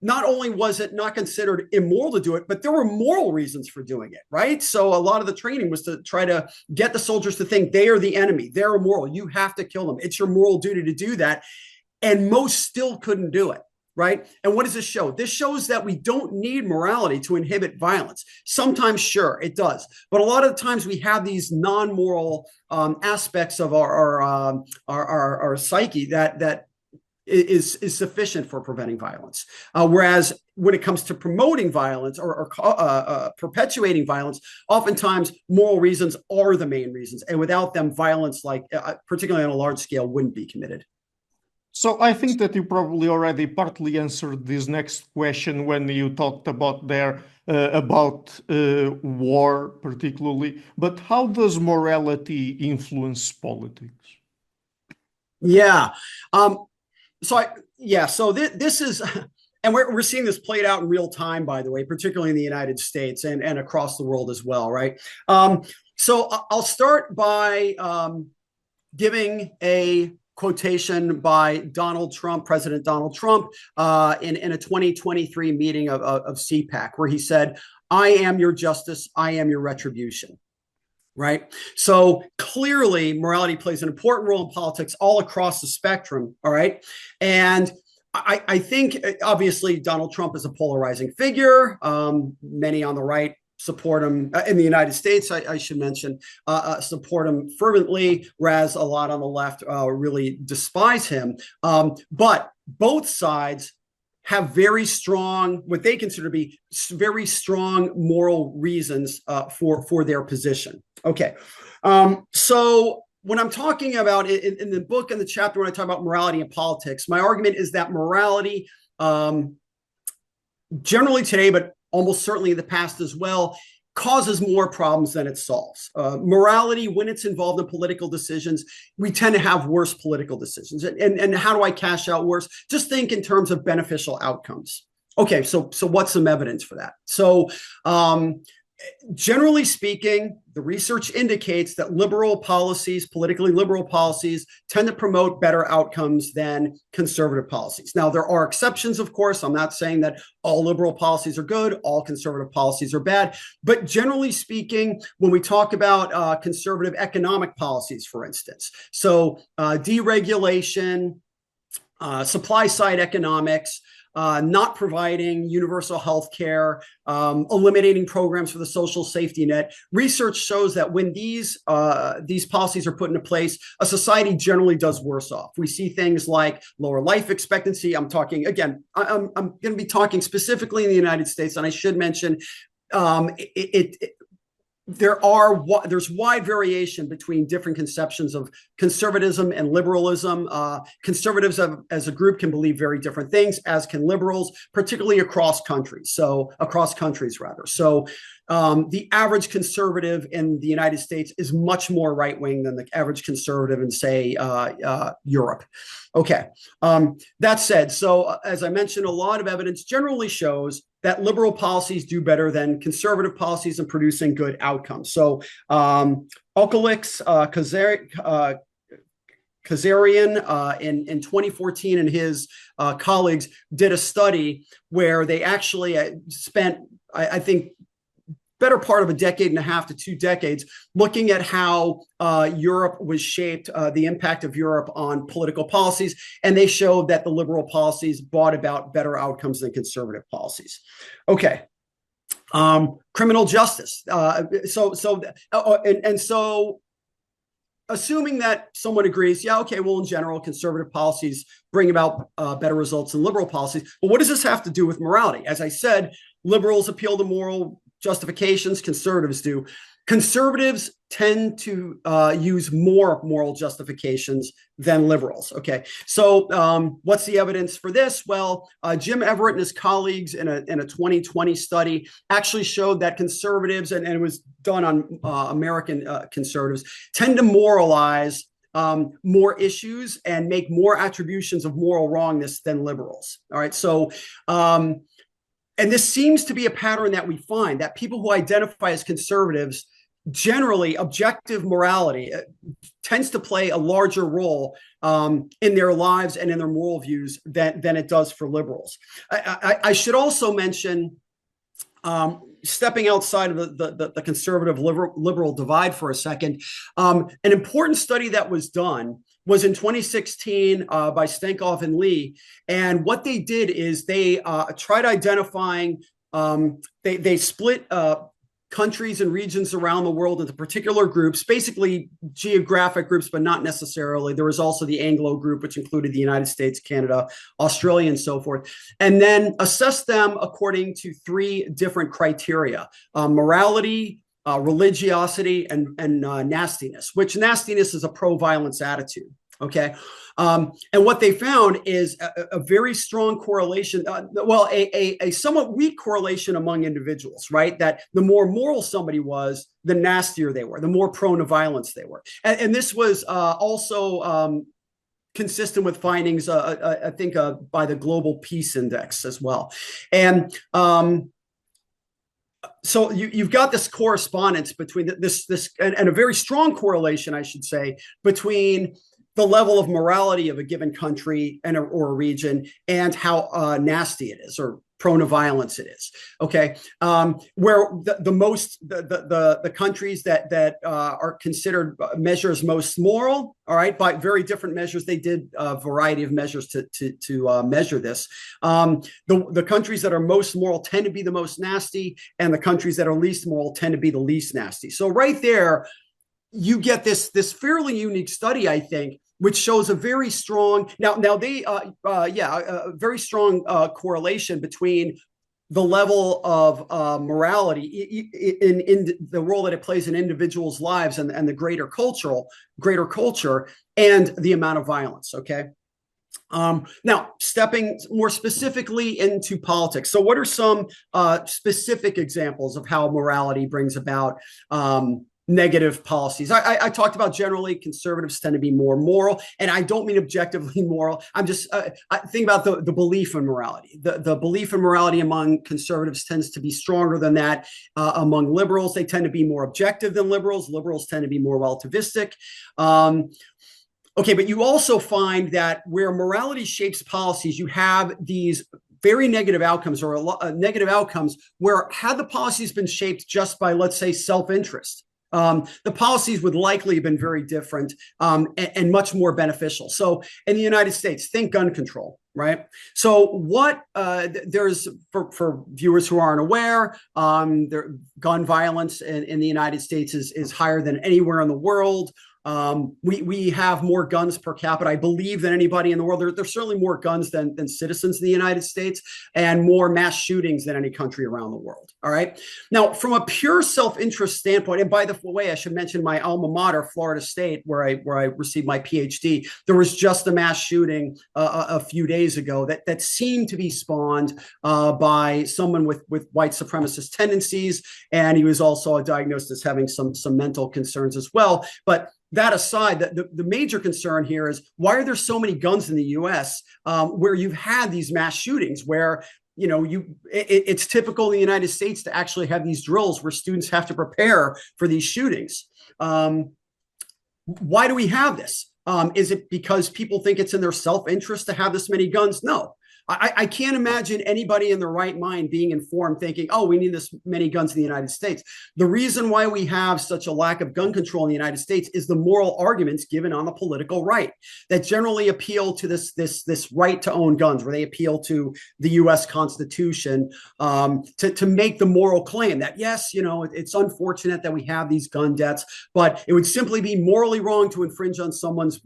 not only was it not considered immoral to do it, but there were moral reasons for doing it, right? So a lot of the training was to try to get the soldiers to think they are the enemy. They're immoral. You have to kill them. It's your moral duty to do that. And most still couldn't do it, right? And what does this show? This shows that we don't need morality to inhibit violence. Sometimes, sure, it does. But a lot of the times we have these non-moral aspects of our psyche that is sufficient for preventing violence. Whereas when it comes to promoting violence or perpetuating violence, oftentimes moral reasons are the main reasons. And without them, violence, like particularly on a large scale, wouldn't be committed. So I think that you probably already partly answered this next question when you talked about war particularly. But how does morality influence politics? Yeah. So this is, and we're seeing this played out in real time, by the way, particularly in the United States and across the world as well, right? So I'll start by giving a quotation by Donald Trump, President Donald Trump, in a 2023 meeting of CPAC, where he said, "I am your justice, I am your retribution." Right. So clearly, morality plays an important role in politics all across the spectrum. All right. And I think, obviously, Donald Trump is a polarizing figure. Many on the right support him in the United States, I should mention, support him fervently, whereas a lot on the left really despise him. But both sides have very strong, what they consider to be very strong moral reasons for their position. Okay. So when I'm talking about in the book and the chapter, when I talk about morality and politics, my argument is that morality, generally today, but almost certainly in the past as well, causes more problems than it solves. Morality, when it's involved in political decisions, we tend to have worse political decisions. And how do I cash out worse? Just think in terms of beneficial outcomes. Okay, so what's some evidence for that? So generally speaking, the research indicates that liberal policies, politically liberal policies, tend to promote better outcomes than conservative policies. Now, there are exceptions, of course. I'm not saying that all liberal policies are good, all conservative policies are bad. But generally speaking, when we talk about conservative economic policies, for instance, so deregulation, supply side economics, not providing universal health care, eliminating programs for the social safety net. Research shows that when these policies are put into place, a society generally does worse off. We see things like lower life expectancy. I'm talking, again, I'm going to be talking specifically in the United States, and I should mention there's wide variation between different conceptions of conservatism and liberalism. Conservatives as a group can believe very different things, as can liberals, particularly across countries. So the average conservative in the United States is much more right-wing than the average conservative in, say, Europe. Okay. That said, so as I mentioned, a lot of evidence generally shows that liberal policies do better than conservative policies in producing good outcomes. So Okalix, Kazarian in 2014 and his colleagues did a study where they actually spent, I think, better part of a decade and a half to 2 decades, looking at how Europe was shaped, the impact of Europe on political policies, and they showed that the liberal policies brought about better outcomes than conservative policies. Okay. Criminal justice. So assuming that someone agrees, yeah, okay, well, in general, conservative policies bring about better results than liberal policies. But what does this have to do with morality? As I said, liberals appeal to moral justifications, conservatives do. Conservatives tend to use more moral justifications than liberals. Okay, so what's the evidence for this? Well, Jim Everett and his colleagues in a 2020 study actually showed that conservatives, and it was done on American conservatives, tend to moralize more issues and make more attributions of moral wrongness than liberals. All right, so and this seems to be a pattern that we find, that people who identify as conservatives, generally objective morality tends to play a larger role in their lives and in their moral views than it does for liberals. I should also mention, stepping outside of the conservative liberal divide for a second, an important study that was done was in 2016 by Stenkoff and Lee. And what they did is they tried identifying, they split countries and regions around the world into particular groups, basically geographic groups, but not necessarily. There was also the Anglo group, which included the United States, Canada, Australia, and so forth, and then assessed them according to 3 different criteria: morality, religiosity, and nastiness, which nastiness is a pro-violence attitude. Okay. And what they found is a very strong correlation, a somewhat weak correlation among individuals, right? That the more moral somebody was, the nastier they were, the more prone to violence they were. And this was also consistent with findings, I think, by the Global Peace Index as well. And so you've got this correspondence between this and a very strong correlation, I should say, between the level of morality of a given country or a region and how nasty it is or prone to violence it is. Okay, where the countries that are considered measures most moral, all right, by very different measures, they did a variety of measures to measure this. The countries that are most moral tend to be the most nasty, and the countries that are least moral tend to be the least nasty. So right there, you get this fairly unique study, I think, which shows a very strong very strong correlation between the level of morality in the role that it plays in individuals' lives and the greater culture and the amount of violence. Okay. Now, stepping more specifically into politics. So what are some specific examples of how morality brings about negative policies? I talked about generally conservatives tend to be more moral, and I don't mean objectively moral. I'm just I think about the belief in morality. The belief in morality among conservatives tends to be stronger than that among liberals. They tend to be more objective than liberals. Liberals tend to be more relativistic. Okay, but you also find that where morality shapes policies, you have these very negative outcomes or negative outcomes where had the policies been shaped just by, let's say, self-interest, the policies would likely have been very different and much more beneficial. So in the United States, think gun control, right? So what there's, for viewers who aren't aware, gun violence in the United States is higher than anywhere in the world. We have more guns per capita, I believe, than anybody in the world. There's certainly more guns than citizens in the United States, and more mass shootings than any country around the world. All right. Now, from a pure self-interest standpoint, and by the way, I should mention my alma mater, Florida State, where I received my PhD. There was just a mass shooting a few days ago that seemed to be spawned by someone with white supremacist tendencies, and he was also diagnosed as having some mental concerns as well. But that aside, the major concern here is, why are there so many guns in the U.S. Where you've had these mass shootings where, you know, it's typical in the United States to actually have these drills where students have to prepare for these shootings. Why do we have this? Is it because people think it's in their self-interest to have this many guns? No. I can't imagine anybody in their right mind being informed thinking, oh, we need this many guns in the United States. The reason why we have such a lack of gun control in the United States is the moral arguments given on the political right that generally appeal to this right to own guns, where they appeal to the U.S. Constitution to make the moral claim that, yes, it's unfortunate that we have these gun debts, but it would simply be morally wrong to infringe on someone's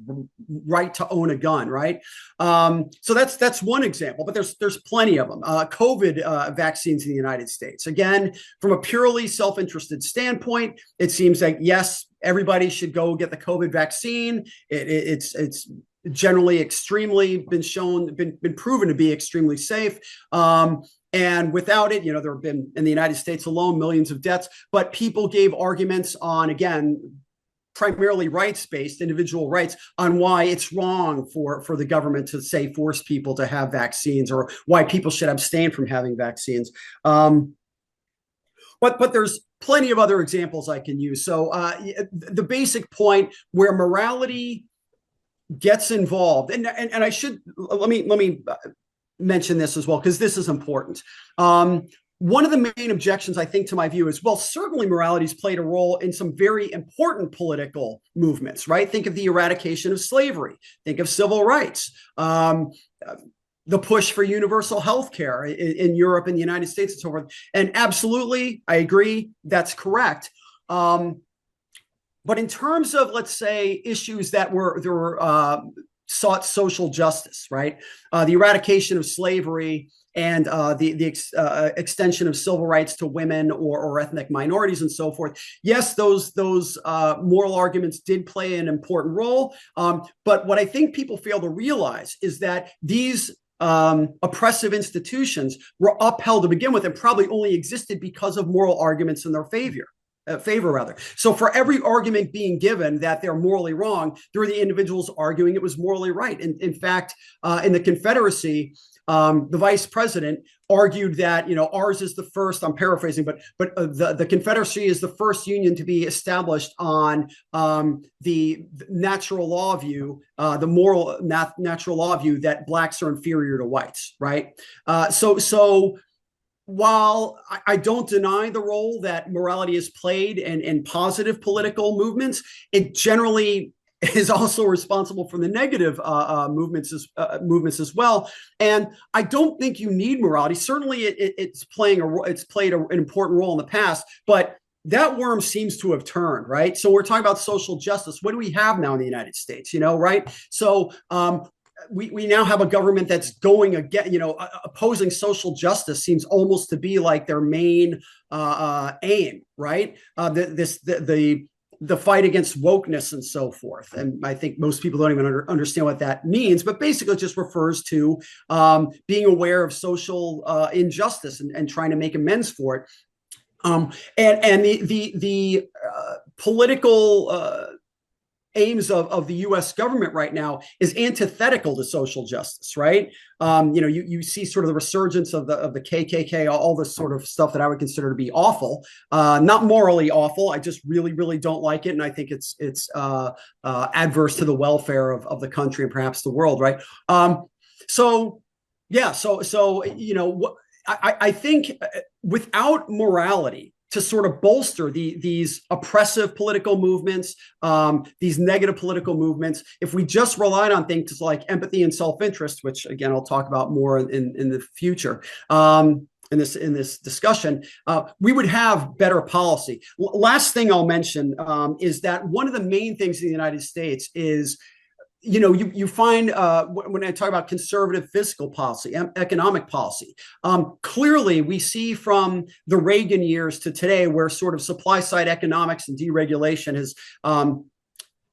right to own a gun, right? So that's one example, but there's plenty of them. COVID vaccines in the United States. Again, from a purely self-interested standpoint, it seems like, yes, everybody should go get the COVID vaccine. It's generally been proven to be extremely safe. And without it, there have been, in the United States alone, millions of deaths, but people gave arguments on, again, primarily rights-based, individual rights, on why it's wrong for the government to, say, force people to have vaccines, or why people should abstain from having vaccines. But there's plenty of other examples I can use. So the basic point where morality gets involved, and I should let me mention this as well, because this is important. One of the main objections, I think, to my view is, well, certainly morality's played a role in some very important political movements, right? Think of the eradication of slavery. Think of civil rights. The push for universal health care in Europe and the United States and so forth. And absolutely, I agree, that's correct. But in terms of, let's say, issues that sought social justice, right? The eradication of slavery and the extension of civil rights to women or ethnic minorities and so forth. Yes, those moral arguments did play an important role. But what I think people fail to realize is that these oppressive institutions were upheld to begin with, and probably only existed because of moral arguments in their favor. So for every argument being given that they're morally wrong, there were the individuals arguing it was morally right. And in fact, in the Confederacy, the vice president argued that, ours is the first, I'm paraphrasing, but the Confederacy is the first union to be established on the natural law view, the moral natural law view that blacks are inferior to whites, right? So while I don't deny the role that morality has played in positive political movements, it generally is also responsible for the negative movements as well. And I don't think you need morality. Certainly, it's played an important role in the past, but that worm seems to have turned, right? So we're talking about social justice. What do we have now in the United States? Right? So we now have a government that's going again, opposing social justice seems almost to be like their main aim, right? The fight against wokeness and so forth. And I think most people don't even understand what that means, but basically it just refers to being aware of social injustice and trying to make amends for it. And the political aims of the U.S. government right now is antithetical to social justice, right? You see sort of the resurgence of the KKK, all this sort of stuff that I would consider to be awful, not morally awful. I just really, really don't like it, and I think it's adverse to the welfare of the country and perhaps the world, right? I think without morality to sort of bolster these oppressive political movements, these negative political movements, if we just relied on things like empathy and self-interest, which again I'll talk about more in the future in this discussion, we would have better policy. Last thing I'll mention is that one of the main things in the United States is, you find when I talk about conservative fiscal policy, economic policy, clearly we see from the Reagan years to today where sort of supply side economics and deregulation has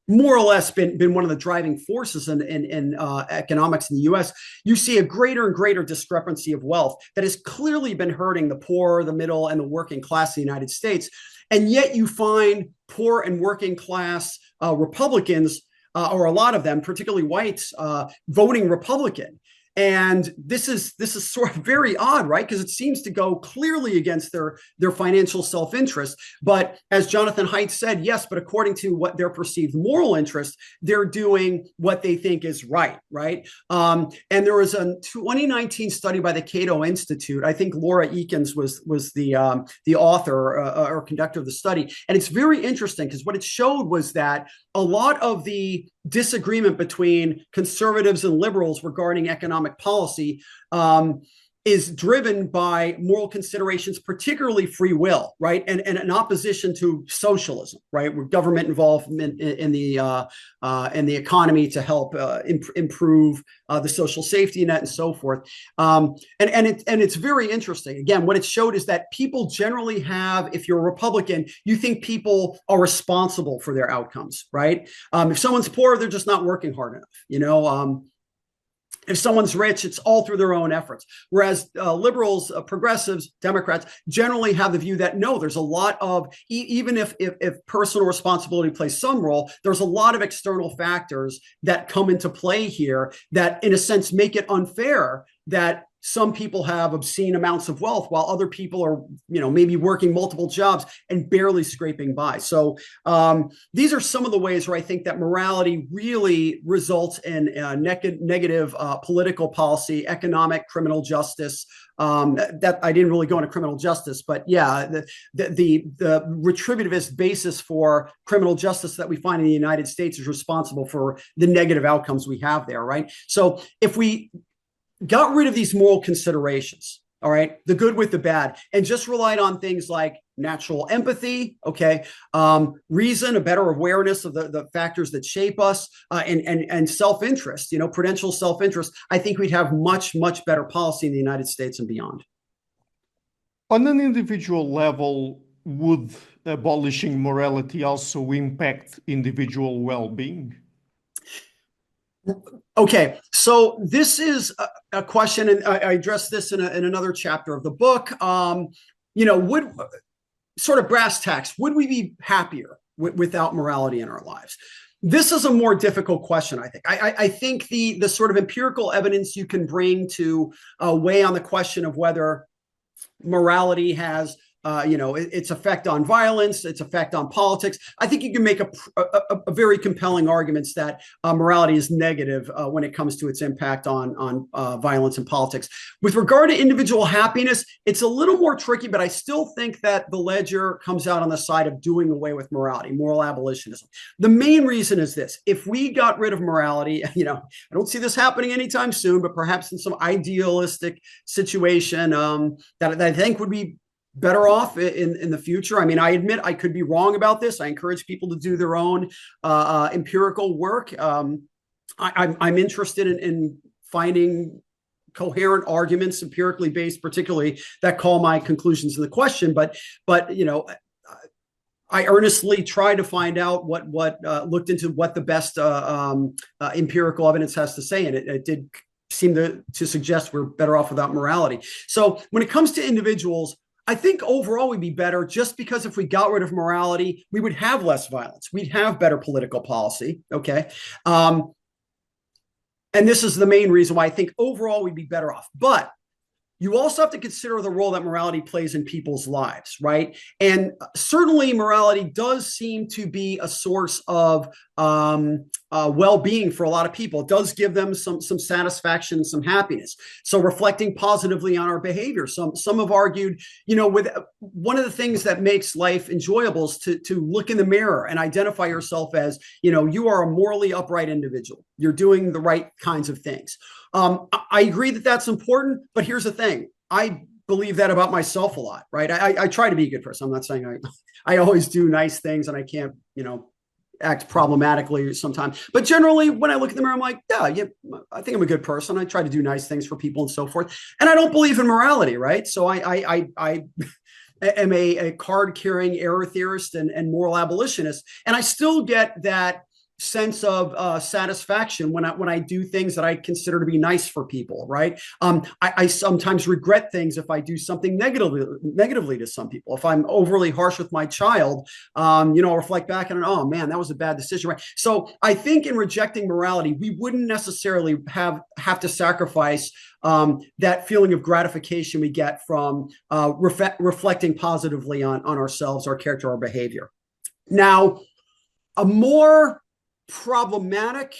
more or less been one of the driving forces in economics in the U.S. You see a greater and greater discrepancy of wealth that has clearly been hurting the poor, the middle, and the working class in the United States. And yet you find poor and working class Republicans, or a lot of them, particularly whites, voting Republican. And this is sort of very odd, right? Because it seems to go clearly against their financial self-interest. But as Jonathan Haidt said, yes, but according to what their perceived moral interest, they're doing what they think is right, right? And there was a 2019 study by the Cato Institute. I think Laura Eakins was the author or conductor of the study. And it's very interesting because what it showed was that a lot of the disagreement between conservatives and liberals regarding economic policy is driven by moral considerations, particularly free will, right? And an opposition to socialism, right? Where government involvement in the economy to help improve the social safety net and so forth. And it's very interesting. Again, what it showed is that people generally have, if you're a Republican, you think people are responsible for their outcomes, right? If someone's poor, they're just not working hard enough, if someone's rich, it's all through their own efforts. Whereas liberals, progressives, Democrats generally have the view that no, there's a lot of, even if personal responsibility plays some role, there's a lot of external factors that come into play here that in a sense make it unfair that some people have obscene amounts of wealth while other people are, maybe working multiple jobs and barely scraping by. So these are some of the ways where I think that morality really results in negative political policy, economic, criminal justice. That I didn't really go into criminal justice, but yeah, the retributivist basis for criminal justice that we find in the United States is responsible for the negative outcomes we have there, right? So if we got rid of these moral considerations, all right, the good with the bad, and just relied on things like natural empathy, okay, reason, a better awareness of the factors that shape us, and self-interest, prudential self-interest, I think we'd have much, much better policy in the United States and beyond. On an individual level, would abolishing morality also impact individual well-being? Okay, so this is a question, and I addressed this in another chapter of the book. Would sort of brass tacks, would we be happier without morality in our lives? This is a more difficult question, I think. I think the sort of empirical evidence you can bring to weigh on the question of whether morality has its effect on violence, its effect on politics. I think you can make a very compelling arguments that morality is negative when it comes to its impact on violence and politics. With regard to individual happiness, it's a little more tricky, but I still think that the ledger comes out on the side of doing away with morality, moral abolitionism. The main reason is this: if we got rid of morality, I don't see this happening anytime soon, but perhaps in some idealistic situation that I think would be better off in the future. I mean, I admit I could be wrong about this. I encourage people to do their own empirical work. I'm interested in finding coherent arguments, empirically based, particularly, that call my conclusions in the question. But I earnestly tried to find out what looked into what the best empirical evidence has to say, and it did seem to suggest we're better off without morality. So when it comes to individuals, I think overall we'd be better, just because if we got rid of morality, we would have less violence. We'd have better political policy. Okay. And this is the main reason why I think overall we'd be better off. But you also have to consider the role that morality plays in people's lives, right? And certainly morality does seem to be a source of well-being for a lot of people. It does give them some satisfaction, some happiness. So reflecting positively on our behavior. Some have argued, with one of the things that makes life enjoyable is to look in the mirror and identify yourself as, you are a morally upright individual. You're doing the right kinds of things. I agree that that's important, but here's the thing. I believe that about myself a lot, right? I try to be a good person. I'm not saying I always do nice things and I can't, act problematically sometimes. But generally, when I look in the mirror, I'm like, yeah, I think I'm a good person. I try to do nice things for people and so forth. And I don't believe in morality, right? So I am a card-carrying error theorist and moral abolitionist. And I still get that sense of satisfaction when I do things that I consider to be nice for people, right? I sometimes regret things if I do something negatively to some people. If I'm overly harsh with my child, I'll reflect back and, oh man, that was a bad decision, right? So I think in rejecting morality, we wouldn't necessarily have to sacrifice that feeling of gratification we get from reflecting positively on ourselves, our character, our behavior. Now, a more problematic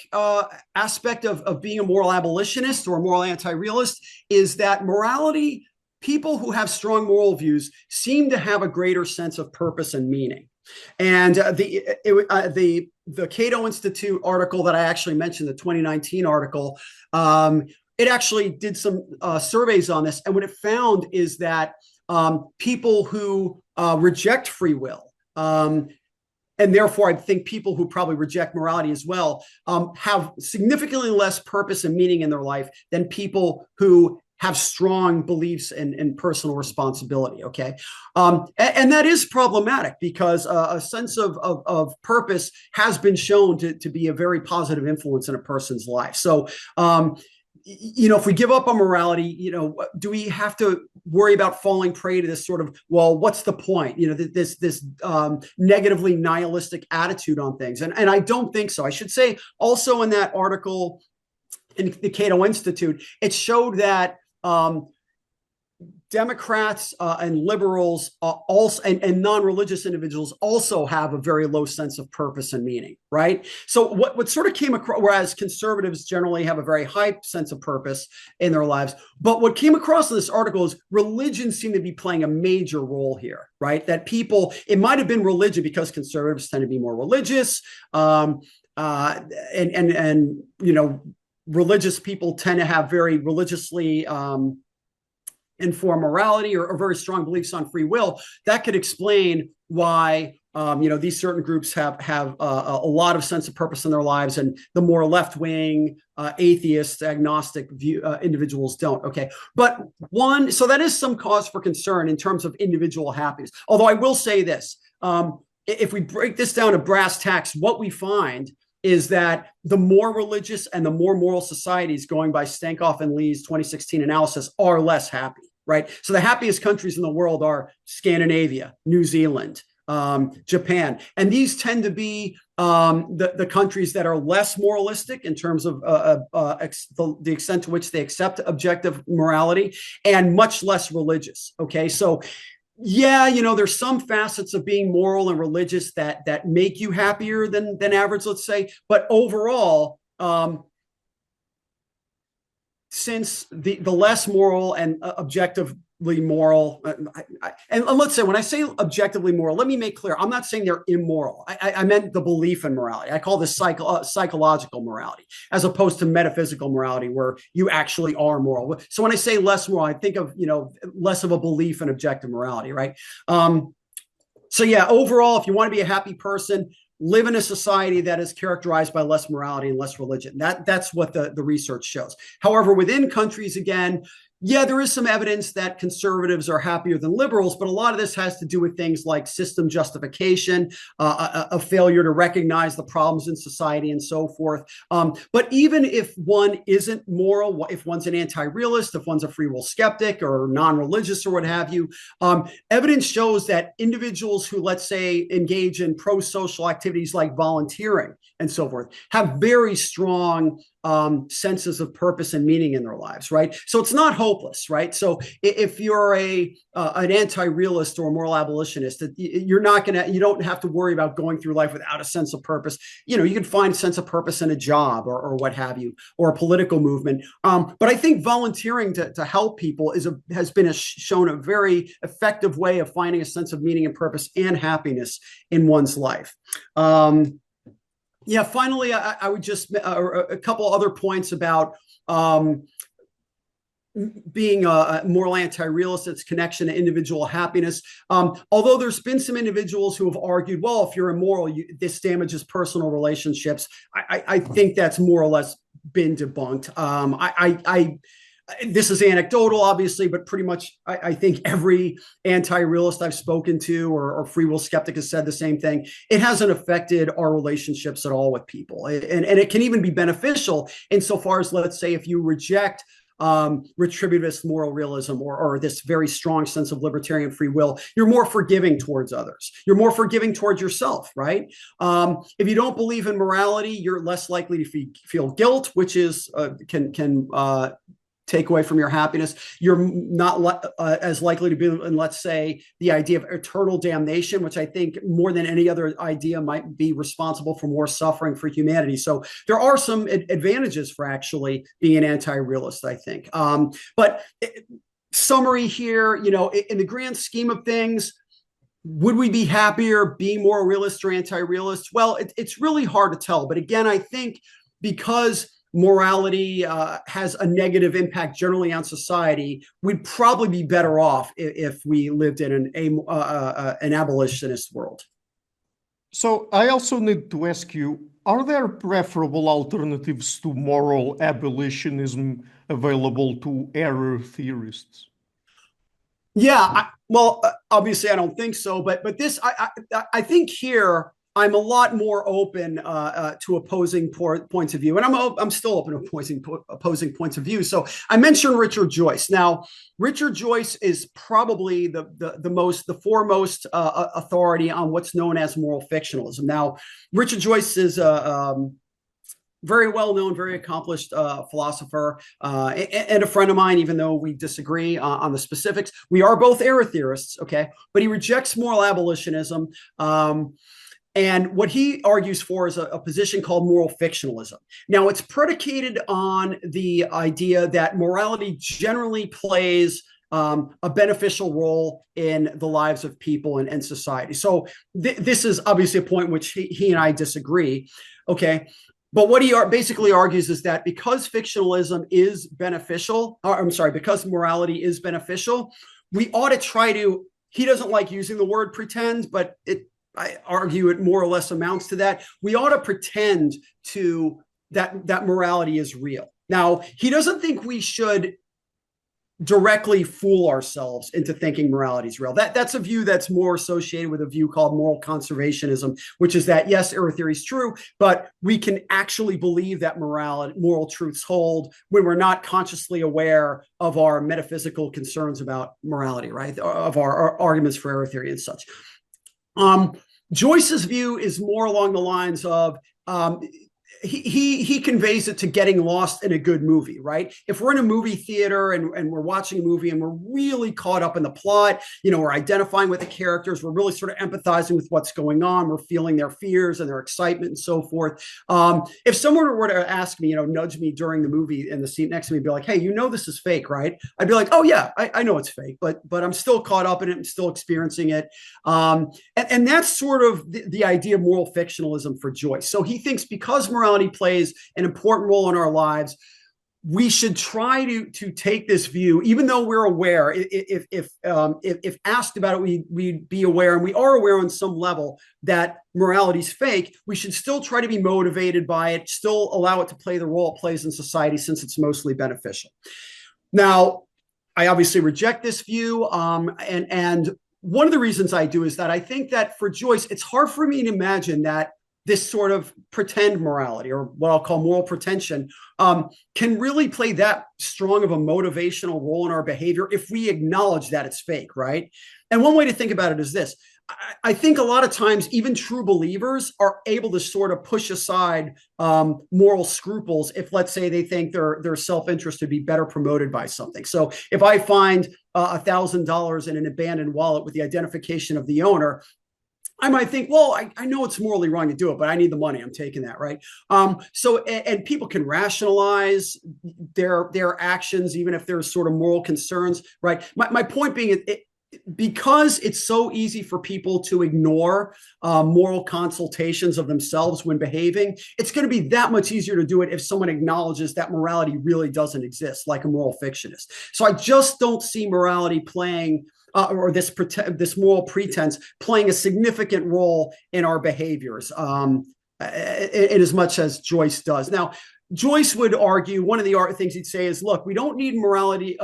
aspect of being a moral abolitionist or a moral anti-realist is that morality, people who have strong moral views seem to have a greater sense of purpose and meaning. And the Cato Institute article that I actually mentioned, the 2019 article, it actually did some surveys on this. And what it found is that people who reject free will, and therefore, I think people who probably reject morality as well have significantly less purpose and meaning in their life than people who have strong beliefs and personal responsibility. Okay, and that is problematic because a sense of purpose has been shown to be a very positive influence in a person's life. So, if we give up on morality, do we have to worry about falling prey to this sort of, well, what's the point? This negatively nihilistic attitude on things. And I don't think so. I should say also in that article in the Cato Institute, it showed that Democrats and liberals also and non-religious individuals also have a very low sense of purpose and meaning, right? So what sort of came across, whereas conservatives generally have a very high sense of purpose in their lives, but what came across in this article is religion seemed to be playing a major role here, right? That people, it might have been religion because conservatives tend to be more religious, religious people tend to have very religiously informed morality or very strong beliefs on free will. That could explain why these certain groups have a lot of sense of purpose in their lives, and the more left-wing, atheist, agnostic individuals don't. Okay, so that is some cause for concern in terms of individual happiness. Although I will say this: if we break this down to brass tacks, what we find is that the more religious and the more moral societies, going by Stankoff and Lee's 2016 analysis, are less happy, right? So the happiest countries in the world are Scandinavia, New Zealand, Japan. And these tend to be the countries that are less moralistic in terms of the extent to which they accept objective morality, and much less religious, okay? So yeah, there's some facets of being moral and religious that make you happier than average, let's say. But overall, since the less moral and objectively moral, and let's say when I say objectively moral, let me make clear, I'm not saying they're immoral. I meant the belief in morality. I call this psychological morality, as opposed to metaphysical morality, where you actually are moral. So when I say less moral, I think of less of a belief in objective morality, right? So yeah, overall, if you want to be a happy person, live in a society that is characterized by less morality and less religion. That's what the research shows. However, within countries, again, yeah, there is some evidence that conservatives are happier than liberals, but a lot of this has to do with things like system justification, a failure to recognize the problems in society, and so forth. But even if one isn't moral, if one's an anti-realist, if one's a free will skeptic or non-religious or what have you, evidence shows that individuals who, let's say, engage in pro-social activities like volunteering and so forth have very strong senses of purpose and meaning in their lives, right? So it's not hopeless, right? So if you're an anti-realist or a moral abolitionist, you don't have to worry about going through life without a sense of purpose. You can find a sense of purpose in a job or what have you, or a political movement. But I think volunteering to help people has been shown a very effective way of finding a sense of meaning and purpose and happiness in one's life. Yeah, finally, I would just a couple other points about being a moral anti-realist, its connection to individual happiness. Although there's been some individuals who have argued, well, if you're immoral, this damages personal relationships. I think that's more or less been debunked. This is anecdotal, obviously, but pretty much I think every anti-realist I've spoken to or free will skeptic has said the same thing. It hasn't affected our relationships at all with people. And it can even be beneficial insofar as, let's say, if you reject retributivist moral realism or this very strong sense of libertarian free will, you're more forgiving towards others. You're more forgiving towards yourself, right? If you don't believe in morality, you're less likely to feel guilt, which is can take away from your happiness. You're not as likely to be in, let's say, the idea of eternal damnation, which I think more than any other idea might be responsible for more suffering for humanity. So there are some advantages for actually being an anti-realist, I think. But summary here, in the grand scheme of things, would we be happier being more realist or anti-realist? Well, it's really hard to tell. But again, I think because morality has a negative impact generally on society, we'd probably be better off if we lived in an abolitionist world. So I also need to ask you, are there preferable alternatives to moral abolitionism available to error theorists? Yeah, well, obviously I don't think so, but this I think here I'm a lot more open to opposing points of view, and I'm still open to opposing points of view. So I mentioned Richard Joyce. Now, Richard Joyce is probably the foremost authority on what's known as moral fictionalism. Now, Richard Joyce is very well-known, very accomplished philosopher and a friend of mine, even though we disagree on the specifics. We are both error theorists, okay? But he rejects moral abolitionism. And what he argues for is a position called moral fictionalism. Now, it's predicated on the idea that morality generally plays a beneficial role in the lives of people and society. So this is obviously a point which he and I disagree, okay? But what he basically argues is that because fictionalism is beneficial, because morality is beneficial, we ought to try to, he doesn't like using the word pretend, but I argue it more or less amounts to that. We ought to pretend to that morality is real. Now, he doesn't think we should directly fool ourselves into thinking morality is real. That's a view that's more associated with a view called moral conservationism, which is that, yes, error theory is true, but we can actually believe that moral truths hold when we're not consciously aware of our metaphysical concerns about morality, right? Of our arguments for error theory and such. Joyce's view is more along the lines of he conveys it to getting lost in a good movie, right? If we're in a movie theater and we're watching a movie and we're really caught up in the plot, we're identifying with the characters, we're really sort of empathizing with what's going on, we're feeling their fears and their excitement and so forth. If someone were to ask me, nudge me during the movie in the seat next to me, be like, hey, this is fake, right? I'd be like, oh yeah, I know it's fake, but I'm still caught up in it and still experiencing it. And that's sort of the idea of moral fictionalism for Joyce. So he thinks because morality plays an important role in our lives, we should try to take this view, even though we're aware. If asked about it, we'd be aware, and we are aware on some level that morality is fake. We should still try to be motivated by it, still allow it to play the role it plays in society, since it's mostly beneficial. Now, I obviously reject this view, and one of the reasons I do is that I think that for Joyce, it's hard for me to imagine that this sort of pretend morality, or what I'll call moral pretension, can really play that strong of a motivational role in our behavior if we acknowledge that it's fake, right? And one way to think about it is this. I think a lot of times even true believers are able to sort of push aside moral scruples if, let's say, they think their self-interest would be better promoted by something. So if I find $1,000 in an abandoned wallet with the identification of the owner, I might think, well, I know it's morally wrong to do it, but I need the money. I'm taking that, right? And people can rationalize their actions, even if there's sort of moral concerns, right? My point being, because it's so easy for people to ignore moral consultations of themselves when behaving, it's going to be that much easier to do it if someone acknowledges that morality really doesn't exist, like a moral fictionist. So I just don't see morality playing or this moral pretense playing a significant role in our behaviors in as much as Joyce does. Now, Joyce would argue, one of the things he'd say is, look, we don't need morality,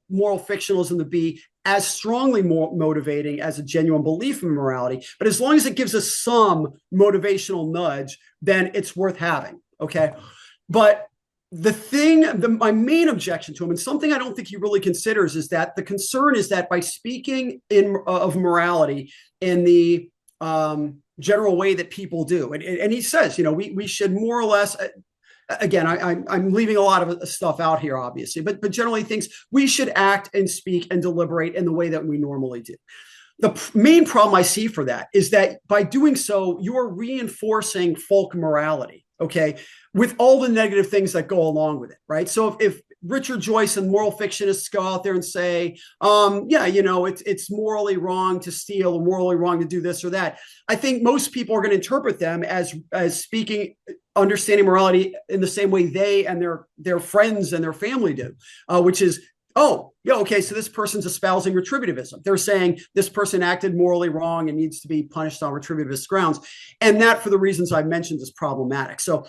moral fictionalism to be as strongly motivating as a genuine belief in morality. But as long as it gives us some motivational nudge, then it's worth having. Okay. But my main objection to him, and something I don't think he really considers, is that the concern is that by speaking of morality in the general way that people do, and he says, we should more or less, again, I'm leaving a lot of stuff out here, obviously, but generally thinks we should act and speak and deliberate in the way that we normally do. The main problem I see for that is that by doing so, you're reinforcing folk morality, okay, with all the negative things that go along with it, right? So if Richard Joyce and moral fictionists go out there and say, it's morally wrong to steal or morally wrong to do this or that, I think most people are going to interpret them as speaking, understanding morality in the same way they and their friends and their family do, which is, oh, yeah, okay, so this person's espousing retributivism. They're saying this person acted morally wrong and needs to be punished on retributivist grounds. And that, for the reasons I mentioned, is problematic. So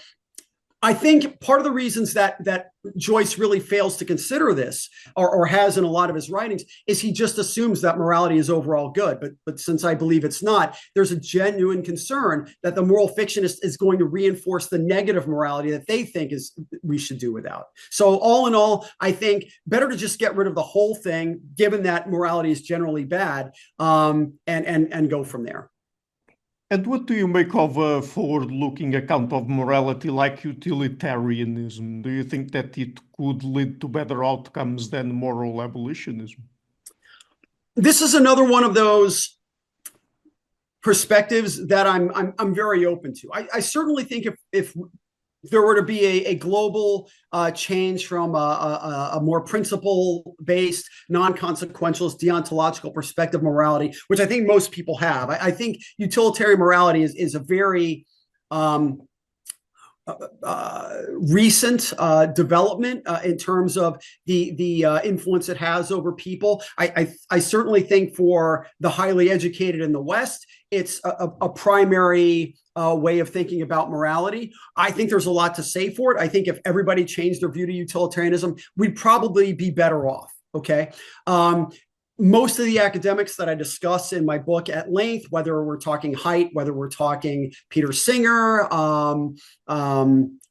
I think part of the reasons that Joyce really fails to consider this, or has in a lot of his writings, is he just assumes that morality is overall good. But since I believe it's not, there's a genuine concern that the moral fictionist is going to reinforce the negative morality that they think we should do without. So all in all, I think better to just get rid of the whole thing, given that morality is generally bad, and go from there. And what do you make of a forward-looking account of morality like utilitarianism? Do you think that it could lead to better outcomes than moral abolitionism? This is another one of those perspectives that I'm very open to. I certainly think if there were to be a global change from a more principle-based, non-consequentialist, deontological perspective morality, which I think most people have. I think utilitarian morality is a very recent development in terms of the influence it has over people. I certainly think for the highly educated in the West, it's a primary way of thinking about morality. I think there's a lot to say for it. I think if everybody changed their view to utilitarianism, we'd probably be better off. Okay. Most of the academics that I discuss in my book at length, whether we're talking Haidt, whether we're talking Peter Singer,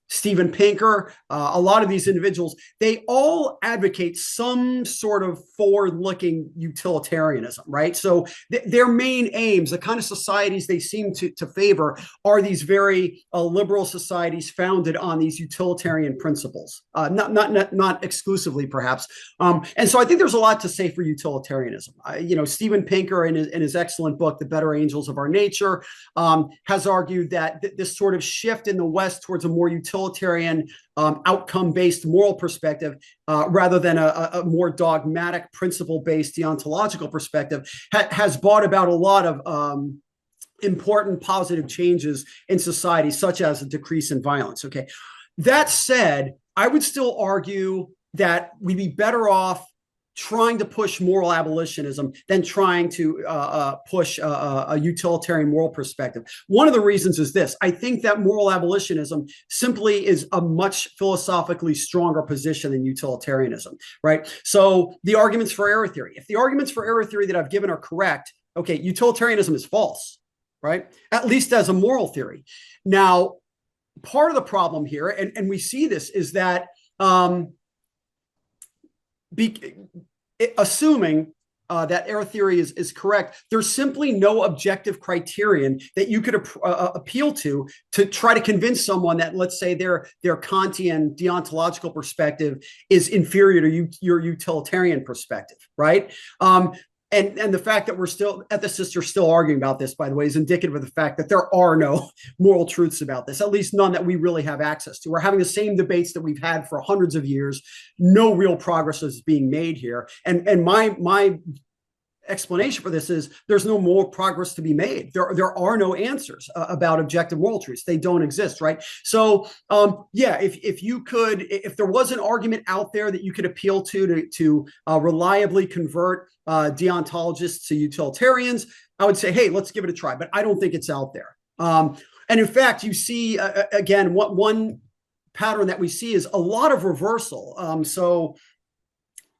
Steven Pinker, a lot of these individuals, they all advocate some sort of forward-looking utilitarianism, right? So their main aims, the kind of societies they seem to favor, are these very liberal societies founded on these utilitarian principles, not exclusively, perhaps. And so I think there's a lot to say for utilitarianism. Steven Pinker, in his excellent book, The Better Angels of Our Nature, has argued that this sort of shift in the West towards a more utilitarian outcome-based moral perspective, rather than a more dogmatic, principle-based deontological perspective, has brought about a lot of important positive changes in society, such as a decrease in violence. Okay, that said, I would still argue that we'd be better off trying to push moral abolitionism than trying to push a utilitarian moral perspective. One of the reasons is this. I think that moral abolitionism simply is a much philosophically stronger position than utilitarianism, right? So the arguments for error theory, if the arguments for error theory that I've given are correct, okay, utilitarianism is false, right? At least as a moral theory. Now, part of the problem here, and we see this, is that assuming that error theory is correct, there's simply no objective criterion that you could appeal to try to convince someone that, let's say, their Kantian deontological perspective is inferior to your utilitarian perspective, right? And the fact that ethicists are still arguing about this, by the way, is indicative of the fact that there are no moral truths about this, at least none that we really have access to. We're having the same debates that we've had for hundreds of years. No real progress is being made here. And my explanation for this is there's no more progress to be made. There are no answers about objective moral truths. They don't exist, right? So if there was an argument out there that you could appeal to reliably convert deontologists to utilitarians, I would say, hey, let's give it a try. But I don't think it's out there. And in fact, you see, again, one pattern that we see is a lot of reversal. So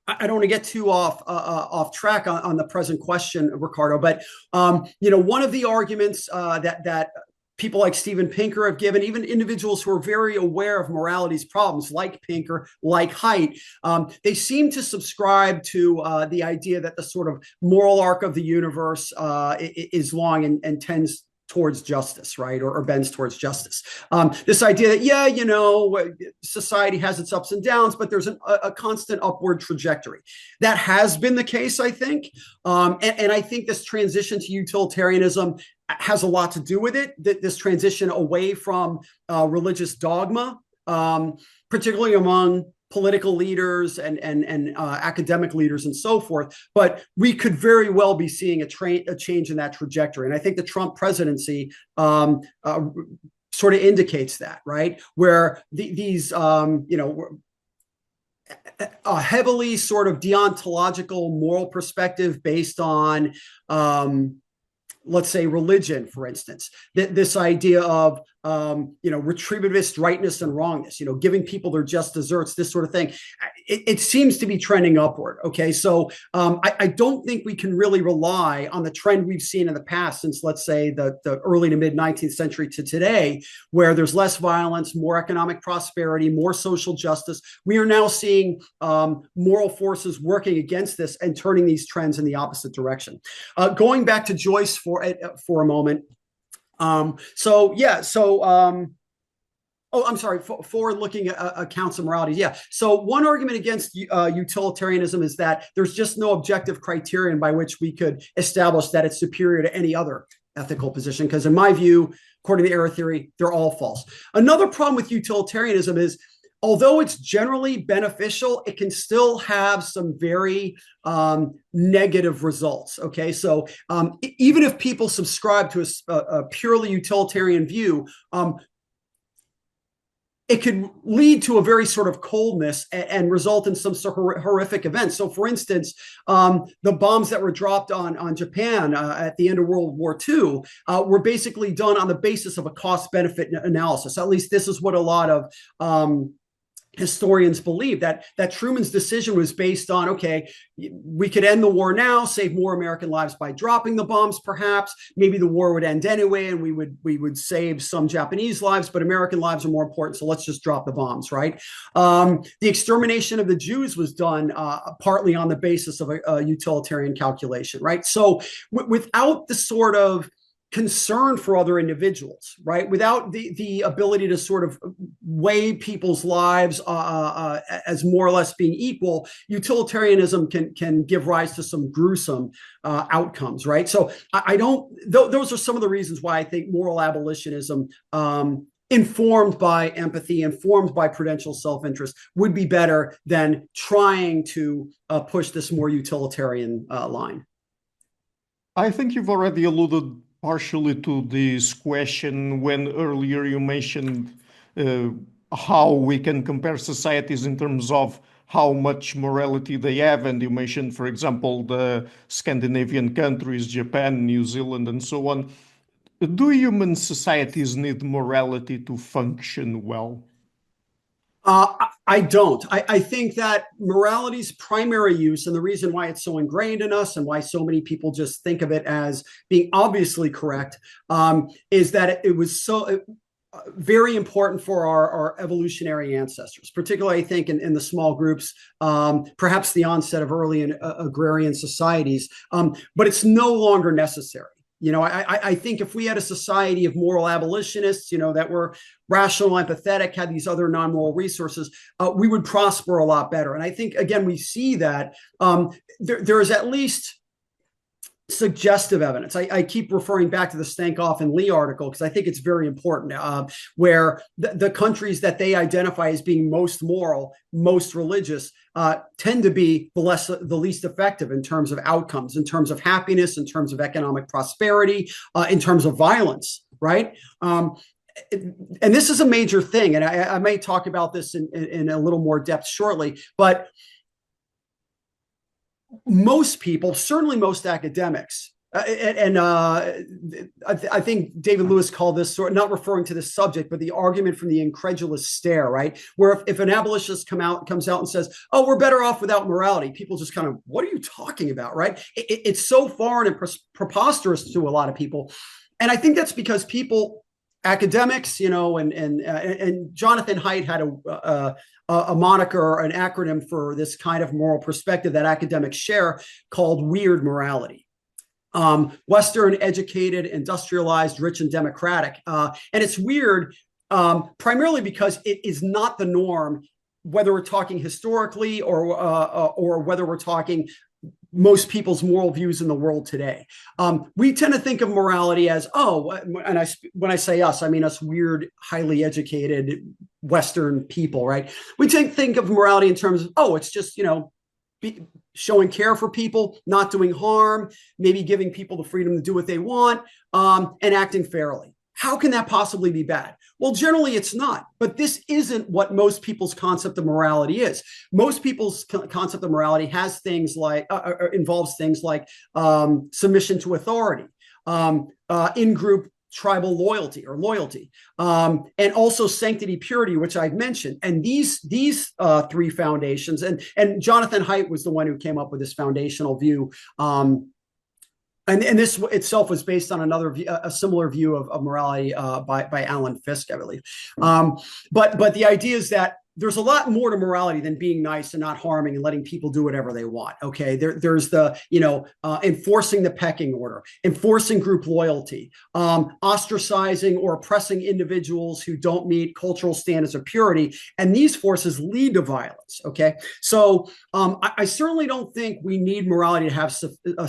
I don't want to get too off track on the present question, Ricardo, but one of the arguments that people like Steven Pinker have given, even individuals who are very aware of morality's problems, like Pinker, like Haidt, they seem to subscribe to the idea that the sort of moral arc of the universe is long and tends towards justice, right? Or bends towards justice. This idea that, society has its ups and downs, but there's a constant upward trajectory. That has been the case, I think. And I think this transition to utilitarianism has a lot to do with it, this transition away from religious dogma, particularly among political leaders and academic leaders and so forth. But we could very well be seeing a change in that trajectory. And I think the Trump presidency sort of indicates that, right? Where these, a heavily sort of deontological moral perspective based on, let's say, religion, for instance, this idea of, retributivist rightness and wrongness, giving people their just desserts, this sort of thing. It seems to be trending upward. Okay. So I don't think we can really rely on the trend we've seen in the past since, let's say, the early to mid 19th century to today, where there's less violence, more economic prosperity, more social justice. We are now seeing moral forces working against this and turning these trends in the opposite direction. Going back to Joyce for a moment. Forward-looking accounts of morality. Yeah. So one argument against utilitarianism is that there's just no objective criterion by which we could establish that it's superior to any other ethical position. Because in my view, according to error theory, they're all false. Another problem with utilitarianism is, although it's generally beneficial, it can still have some very negative results. Okay, so even if people subscribe to a purely utilitarian view, it could lead to a very sort of coldness and result in some sort of horrific events. So, for instance, the bombs that were dropped on Japan at the end of World War II were basically done on the basis of a cost-benefit analysis. At least this is what a lot of historians believe, that Truman's decision was based on, okay, we could end the war now, save more American lives by dropping the bombs, perhaps. Maybe the war would end anyway, and we would save some Japanese lives, but American lives are more important, so let's just drop the bombs, right? The extermination of the Jews was done partly on the basis of a utilitarian calculation, right? So without the sort of concern for other individuals, right? Without the ability to sort of weigh people's lives as more or less being equal, utilitarianism can give rise to some gruesome outcomes, right? So I don't, those are some of the reasons why I think moral abolitionism, informed by empathy, informed by prudential self-interest, would be better than trying to push this more utilitarian line. I think you've already alluded partially to this question when earlier you mentioned how we can compare societies in terms of how much morality they have. And you mentioned, for example, the Scandinavian countries, Japan, New Zealand, and so on. Do human societies need morality to function well? I don't. I think that morality's primary use, and the reason why it's so ingrained in us and why so many people just think of it as being obviously correct, is that it was so very important for our evolutionary ancestors, particularly, I think, in the small groups, perhaps the onset of early agrarian societies, but it's no longer necessary. I think if we had a society of moral abolitionists, that were rational, empathetic, had these other non-moral resources, we would prosper a lot better. And I think, again, we see that there is at least suggestive evidence. I keep referring back to the Stankoff and Lee article because I think it's very important, where the countries that they identify as being most moral, most religious, tend to be the least effective in terms of outcomes, in terms of happiness, in terms of economic prosperity, in terms of violence, right? And this is a major thing, and I may talk about this in a little more depth shortly, but most people, certainly most academics, I think David Lewis called this sort of, not referring to this subject, but the argument from the incredulous stare, right? Where if an abolitionist comes out and says, "Oh, we're better off without morality," people just kind of, "What are you talking about?" Right? It's so foreign and preposterous to a lot of people, and I think that's because people, academics, and Jonathan Haidt had a moniker, an acronym for this kind of moral perspective that academics share called weird morality. Western, educated, industrialized, rich, and democratic. And it's weird primarily because it is not the norm, whether we're talking historically or whether we're talking most people's moral views in the world today. We tend to think of morality as, and when I say us, I mean us weird, highly educated Western people, right? We think of morality in terms of, it's just, showing care for people, not doing harm, maybe giving people the freedom to do what they want, and acting fairly. How can that possibly be bad? Well, generally it's not, but this isn't what most people's concept of morality is. Most people's concept of morality has things like, involves things like submission to authority, in-group tribal loyalty, and also sanctity, purity, which I've mentioned. And these three foundations, and Jonathan Haidt was the one who came up with this foundational view. And this itself was based on a similar view of morality by Alan Fiske, I believe. But the idea is that there's a lot more to morality than being nice and not harming and letting people do whatever they want. Okay, there's the enforcing the pecking order, enforcing group loyalty, ostracizing or oppressing individuals who don't meet cultural standards of purity, and these forces lead to violence. Okay, so I certainly don't think we need morality to have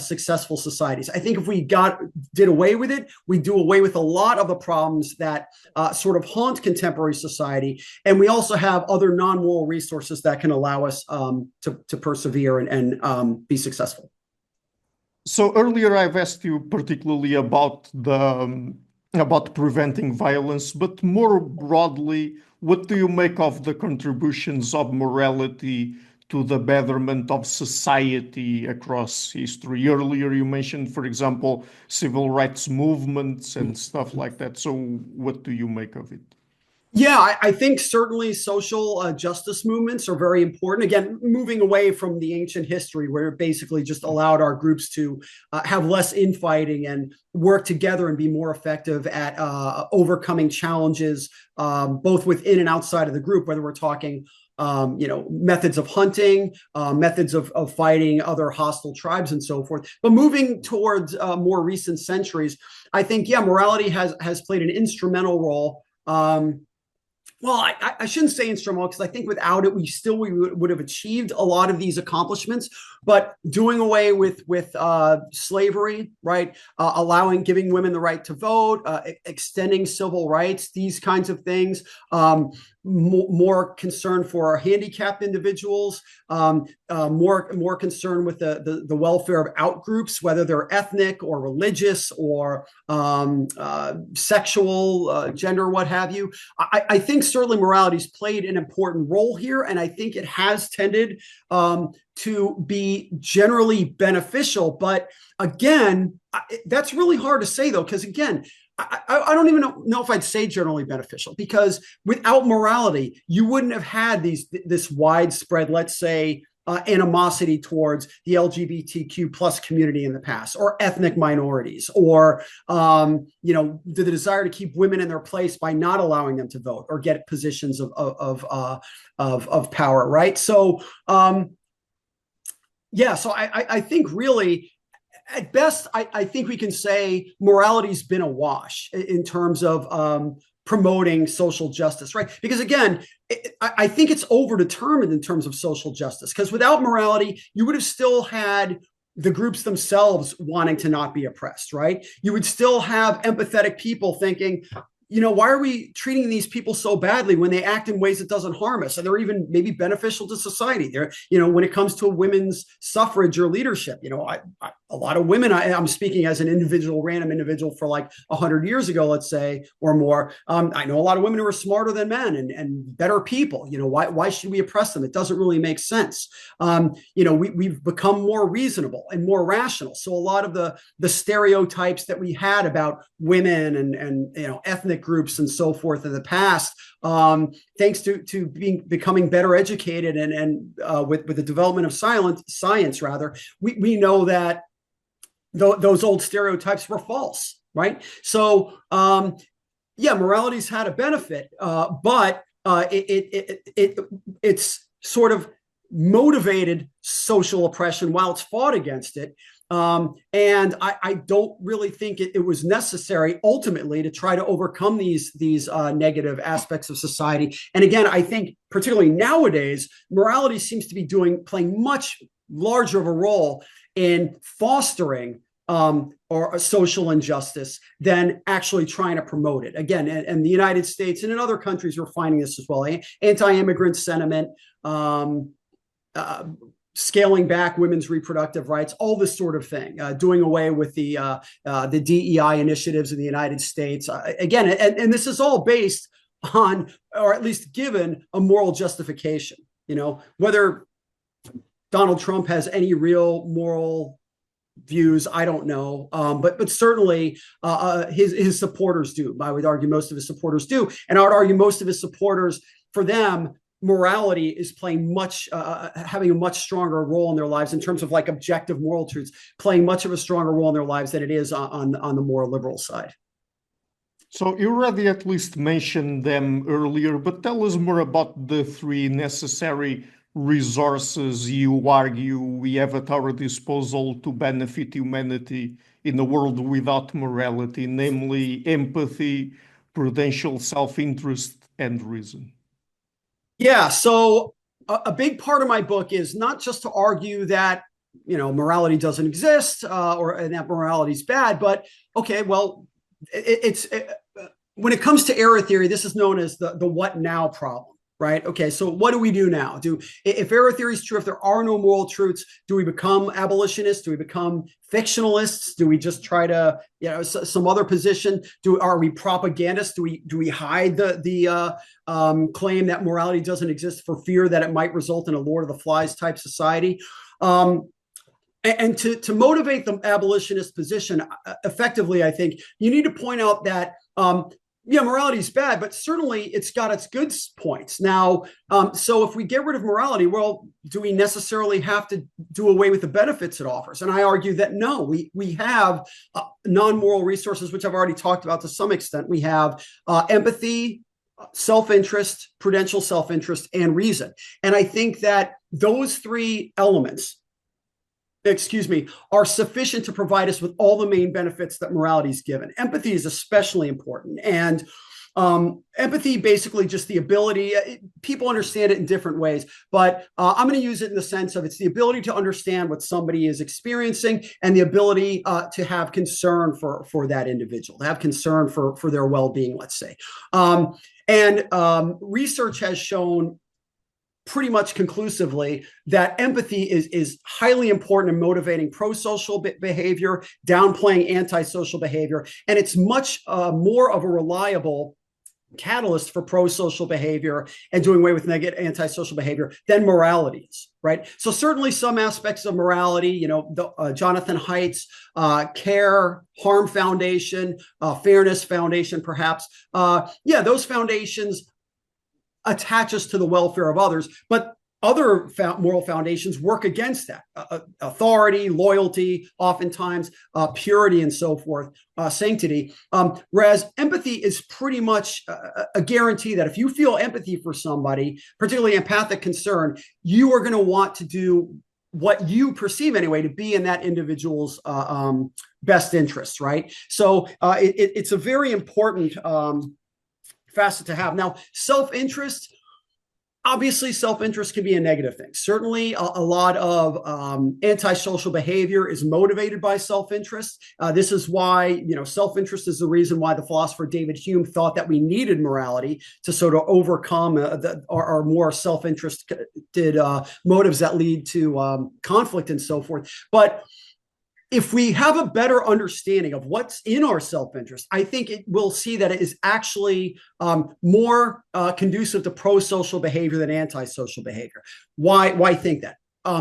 successful societies. I think if we did away with it, we do away with a lot of the problems that sort of haunt contemporary society, and we also have other non-moral resources that can allow us to persevere and be successful. So earlier I've asked you particularly about preventing violence, but more broadly, what do you make of the contributions of morality to the betterment of society across history? Earlier you mentioned, for example, civil rights movements and stuff like that. So what do you make of it? Yeah, I think certainly social justice movements are very important. Again, moving away from the ancient history where it basically just allowed our groups to have less infighting and work together and be more effective at overcoming challenges, both within and outside of the group, whether we're talking methods of hunting, methods of fighting other hostile tribes and so forth. But moving towards more recent centuries, I think, morality has played an instrumental role. Well, I shouldn't say instrumental because I think without it, we would have achieved a lot of these accomplishments. But doing away with slavery, right? Giving women the right to vote, extending civil rights, these kinds of things. More concern for our handicapped individuals, more concern with the welfare of outgroups, whether they're ethnic or religious or sexual, gender, what have you. I think certainly morality's played an important role here, and I think it has tended to be generally beneficial. But again, that's really hard to say, though, because again, I don't even know if I'd say generally beneficial, because without morality, you wouldn't have had this widespread, let's say, animosity towards the LGBTQ plus community in the past, or ethnic minorities, or the desire to keep women in their place by not allowing them to vote or get positions of power, right? So so I think really, at best, I think we can say morality's been a wash in terms of promoting social justice, right? Because again, I think it's overdetermined in terms of social justice, because without morality, you would have still had the groups themselves wanting to not be oppressed, right? You would still have empathetic people thinking, why are we treating these people so badly when they act in ways that doesn't harm us? And they're even maybe beneficial to society. They're, when it comes to women's suffrage or leadership, a lot of women, I'm speaking as an individual, random individual for like 100 years ago, let's say, or more. I know a lot of women who are smarter than men and better people. Why should we oppress them? It doesn't really make sense. We've become more reasonable and more rational. So a lot of the stereotypes that we had about women and ethnic groups and so forth in the past, thanks to becoming better educated and with the development of science, we know that those old stereotypes were false, right? So, morality's had a benefit, but it's sort of motivated social oppression while it's fought against it. And I don't really think it was necessary ultimately to try to overcome these negative aspects of society. And again, I think particularly nowadays, morality seems to be playing much larger of a role in fostering or a social injustice than actually trying to promote it. Again, in the United States and in other countries, we're finding this as well. Anti-immigrant sentiment, scaling back women's reproductive rights, all this sort of thing, doing away with the DEI initiatives in the United States. Again, and this is all based on, or at least given, a moral justification. Whether Donald Trump has any real moral views, I don't know, but certainly his supporters do. I would argue most of his supporters do, and I would argue most of his supporters, for them, morality is playing having a much stronger role in their lives in terms of like objective moral truths, playing much of a stronger role in their lives than it is on the more liberal side. So you already at least mentioned them earlier, but tell us more about the three necessary resources you argue we have at our disposal to benefit humanity in a world without morality, namely empathy, prudential self-interest, and reason. Yeah, so a big part of my book is not just to argue that morality doesn't exist and that morality is bad, but okay, well, when it comes to error theory, this is known as the what now problem. Right. Okay. So what do we do now? If error theory is true, if there are no moral truths, do we become abolitionists? Do we become fictionalists? Do we just try to, some other position? Are we propagandists? Do we hide the claim that morality doesn't exist for fear that it might result in a Lord of the Flies type society? And to motivate the abolitionist position effectively, I think you need to point out that morality is bad, but certainly it's got its good points. Now, so if we get rid of morality, well, do we necessarily have to do away with the benefits it offers? And I argue that no, we have non-moral resources, which I've already talked about to some extent. We have empathy, self-interest, prudential self-interest, and reason. And I think that those three elements, are sufficient to provide us with all the main benefits that morality is given. Empathy is especially important. And empathy, basically just the ability, people understand it in different ways, but I'm going to use it in the sense of it's the ability to understand what somebody is experiencing and the ability to have concern for that individual, to have concern for their well-being, let's say. Research has shown pretty much conclusively that empathy is highly important in motivating pro-social behavior, downplaying antisocial behavior, and it's much more of a reliable catalyst for pro-social behavior and doing away with negative antisocial behavior than morality is, right? So certainly some aspects of morality, Jonathan Haidt's CARE, Harm Foundation, Fairness Foundation, perhaps, those foundations attach us to the welfare of others, but other moral foundations work against that. Authority, loyalty, oftentimes purity and so forth, sanctity. Whereas empathy is pretty much a guarantee that if you feel empathy for somebody, particularly empathic concern, you are going to want to do what you perceive anyway to be in that individual's best interests, right? So it's a very important facet to have. Now, self-interest, obviously self-interest can be a negative thing. Certainly a lot of antisocial behavior is motivated by self-interest. This is why, self-interest is the reason why the philosopher David Hume thought that we needed morality to sort of overcome our more self-interested motives that lead to conflict and so forth. But if we have a better understanding of what's in our self-interest, I think it will see that it is actually more conducive to pro-social behavior than anti-social behavior. Why think that?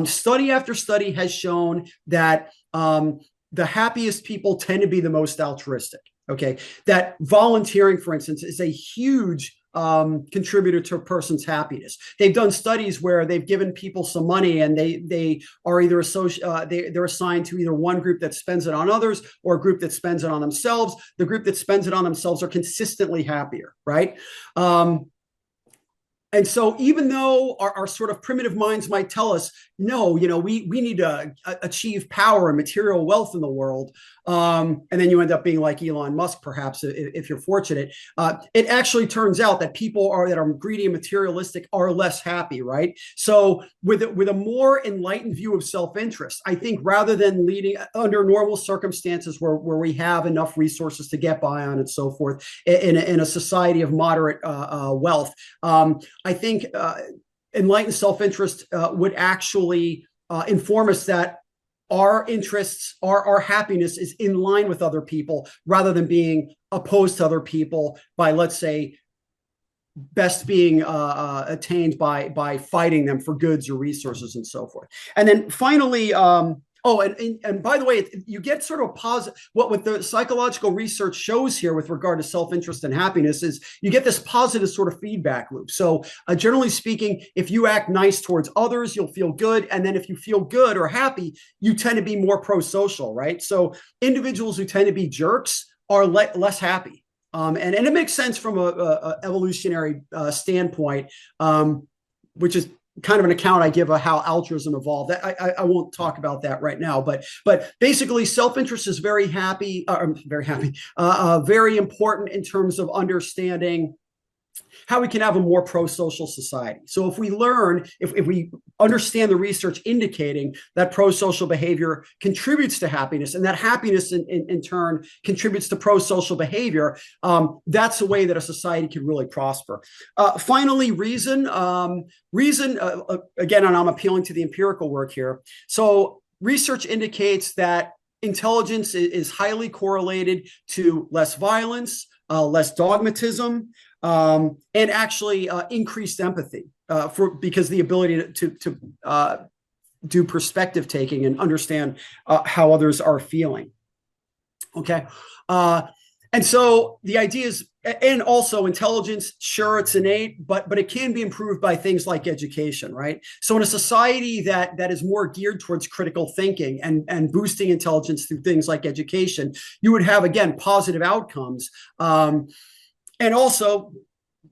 Study after study has shown that the happiest people tend to be the most altruistic. Okay, that volunteering, for instance, is a huge contributor to a person's happiness. They've done studies where they've given people some money, and they are either they're assigned to either one group that spends it on others or a group that spends it on themselves. The group that spends it on themselves are consistently happier, right? And so even though our sort of primitive minds might tell us, no, we need to achieve power and material wealth in the world, and then you end up being like Elon Musk, perhaps, if you're fortunate, it actually turns out that people that are greedy and materialistic are less happy, right? So with a more enlightened view of self-interest, I think rather than leading under normal circumstances where we have enough resources to get by on and so forth in a society of moderate wealth, I think enlightened self-interest would actually inform us that our interests, our happiness is in line with other people rather than being opposed to other people by, let's say, best being attained by fighting them for goods or resources and so forth. And then finally, and by the way, you get sort of positive. What the psychological research shows here with regard to self-interest and happiness is you get this positive sort of feedback loop. So generally speaking, if you act nice towards others, you'll feel good. And then if you feel good or happy, you tend to be more pro-social, right? So individuals who tend to be jerks are less happy. And it makes sense from a evolutionary standpoint, which is kind of an account I give of how altruism evolved. I won't talk about that right now, but basically self-interest is very important in terms of understanding how we can have a more pro-social society. So if we understand the research indicating that pro-social behavior contributes to happiness, and that happiness in turn contributes to pro-social behavior, that's a way that a society can really prosper. Finally, reason, again, and I'm appealing to the empirical work here. So research indicates that intelligence is highly correlated to less violence, less dogmatism, and actually increased empathy because the ability to do perspective taking and understand how others are feeling. Okay. And so the idea is, and also intelligence, sure, it's innate, but it can be improved by things like education, right? So in a society that is more geared towards critical thinking and boosting intelligence through things like education, you would have, again, positive outcomes. And also,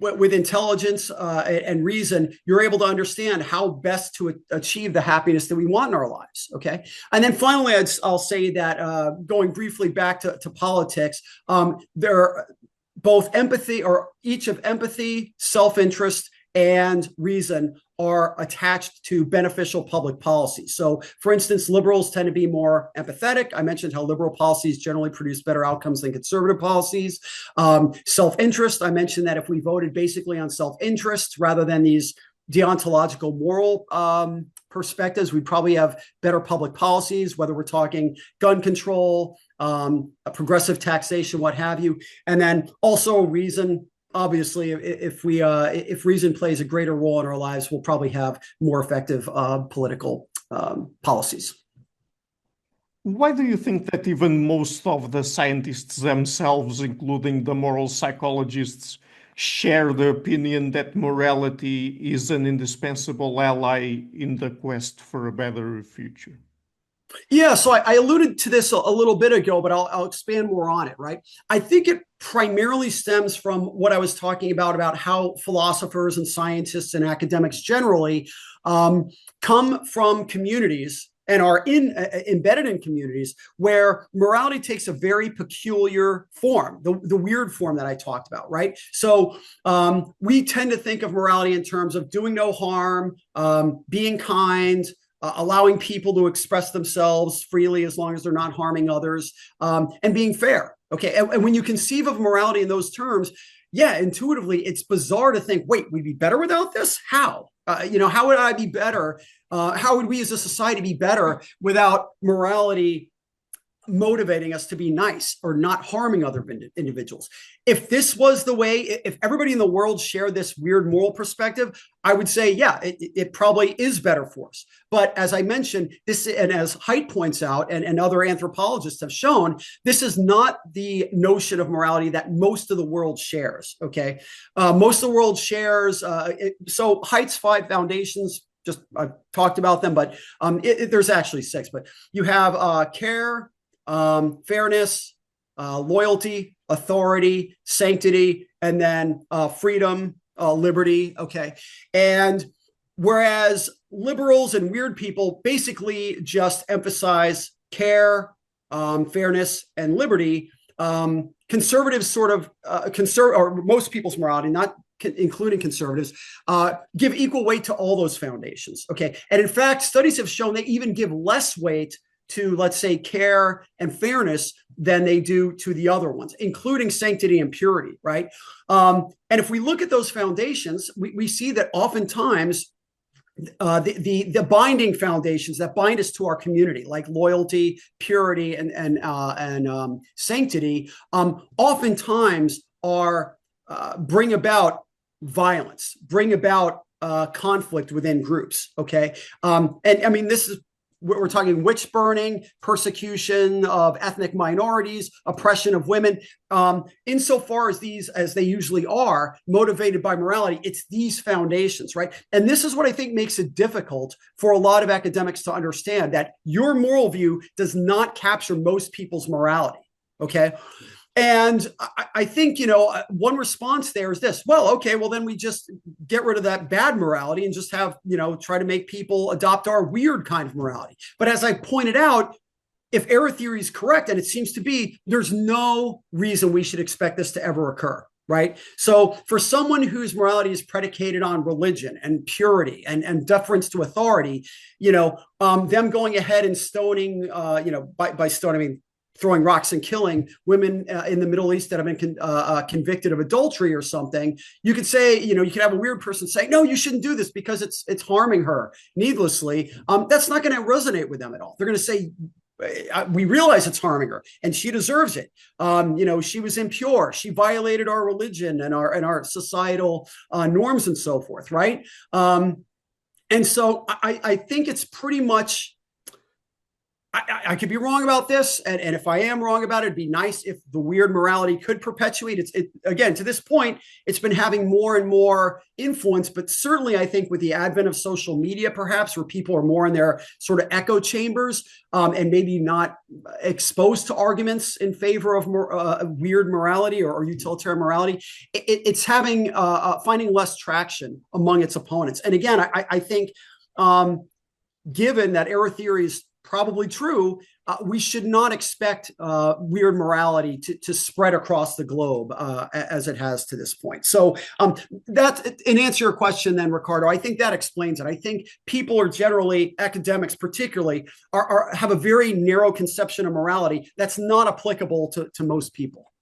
with intelligence and reason, you're able to understand how best to achieve the happiness that we want in our lives, okay? And then finally, I'll say that going briefly back to politics, there are both empathy, or each of empathy, self-interest, and reason are attached to beneficial public policy. So, for instance, liberals tend to be more empathetic. I mentioned how liberal policies generally produce better outcomes than conservative policies. Self-interest, I mentioned that if we voted basically on self-interest rather than these deontological moral perspectives, we probably have better public policies, whether we're talking gun control, progressive taxation, what have you. And then also reason. Obviously, if reason plays a greater role in our lives, we'll probably have more effective political policies. Why do you think that even most of the scientists themselves, including the moral psychologists, share the opinion that morality is an indispensable ally in the quest for a better future? Yeah, so I alluded to this a little bit ago, but I'll expand more on it, right? I think it primarily stems from what I was talking about how philosophers and scientists and academics generally come from communities and are embedded in communities where morality takes a very peculiar form, the weird form that I talked about, right? So we tend to think of morality in terms of doing no harm, being kind, allowing people to express themselves freely as long as they're not harming others, and being fair. Okay, and when you conceive of morality in those terms, yeah, intuitively, it's bizarre to think, wait, we'd be better without this? How? How would I be better? How would we as a society be better without morality motivating us to be nice or not harming other individuals. If this was the way, if everybody in the world shared this weird moral perspective, I would say, yeah, it probably is better for us. But as I mentioned, this, and as Haidt points out, and other anthropologists have shown, this is not the notion of morality that most of the world shares. Okay, most of the world shares. So Haidt's 5 foundations. Just I've talked about them, but there's actually 6. But you have care, fairness, loyalty, authority, sanctity, and then freedom, liberty. Okay. And whereas liberals and weird people basically just emphasize care, fairness, and liberty, conservatives sort of or most people's morality, not including conservatives, give equal weight to all those foundations. Okay. And in fact, studies have shown they even give less weight to, let's say, care and fairness than they do to the other ones, including sanctity and purity, right? And if we look at those foundations, we see that oftentimes the binding foundations that bind us to our community, like loyalty, purity, and sanctity, oftentimes are bring about violence, bring about conflict within groups. Okay, and I mean, this is, we're talking witch burning, persecution of ethnic minorities, oppression of women. Insofar as these, as they usually are, motivated by morality, it's these foundations, right? And this is what I think makes it difficult for a lot of academics to understand, that your moral view does not capture most people's morality. Okay. And I think, one response there is this: well, okay, well, then we just get rid of that bad morality and just have, try to make people adopt our weird kind of morality. But as I pointed out, if error theory is correct, and it seems to be, there's no reason we should expect this to ever occur. Right. So for someone whose morality is predicated on religion and purity and deference to authority, them going ahead and stoning, by stoning, I mean, throwing rocks and killing women in the Middle East that have been convicted of adultery or something, you could say, you could have a weird person say, no, you shouldn't do this because it's harming her needlessly. That's not going to resonate with them at all. They're going to say, we realize it's harming her and she deserves it. She was impure. She violated our religion and our societal norms and so forth. Right. And so I think it's pretty much, I could be wrong about this, and if I am wrong about it, it'd be nice if the weird morality could perpetuate. Again, to this point, it's been having more and more influence, but certainly I think with the advent of social media, perhaps, where people are more in their sort of echo chambers and maybe not exposed to arguments in favor of weird morality or utilitarian morality, it's having finding less traction among its opponents. And again, I think given that error theory is probably true, we should not expect weird morality to spread across the globe as it has to this point. So that's, in answer to your question then, Ricardo, I think that explains it. I think people are generally, academics particularly, have a very narrow conception of morality that's not applicable to most people.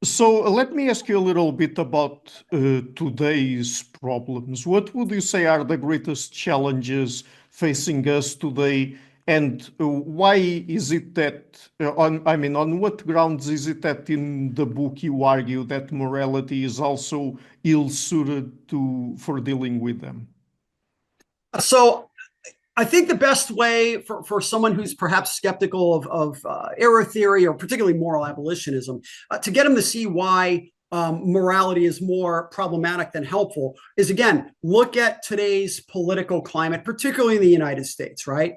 So let me ask you a little bit about today's problems. What would you say are the greatest challenges facing us today, and why is it that, on what grounds is it that in the book you argue that morality is also ill-suited for dealing with them? So I think the best way for someone who's perhaps skeptical of error theory, or particularly moral abolitionism, to get them to see why morality is more problematic than helpful is, again, look at today's political climate, particularly in the United States, right?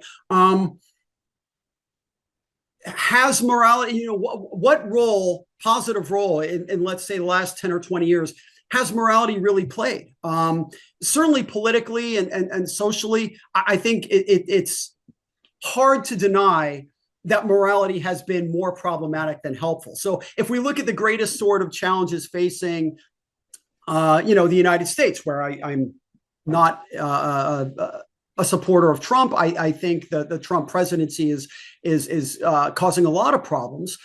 Has morality, what role, positive role in, let's say, the last 10 or 20 years, has morality really played? Certainly politically and socially, I think it's hard to deny that morality has been more problematic than helpful. So if we look at the greatest sort of challenges facing, the United States, where I'm not a supporter of Trump, I think the Trump presidency is causing a lot of problems.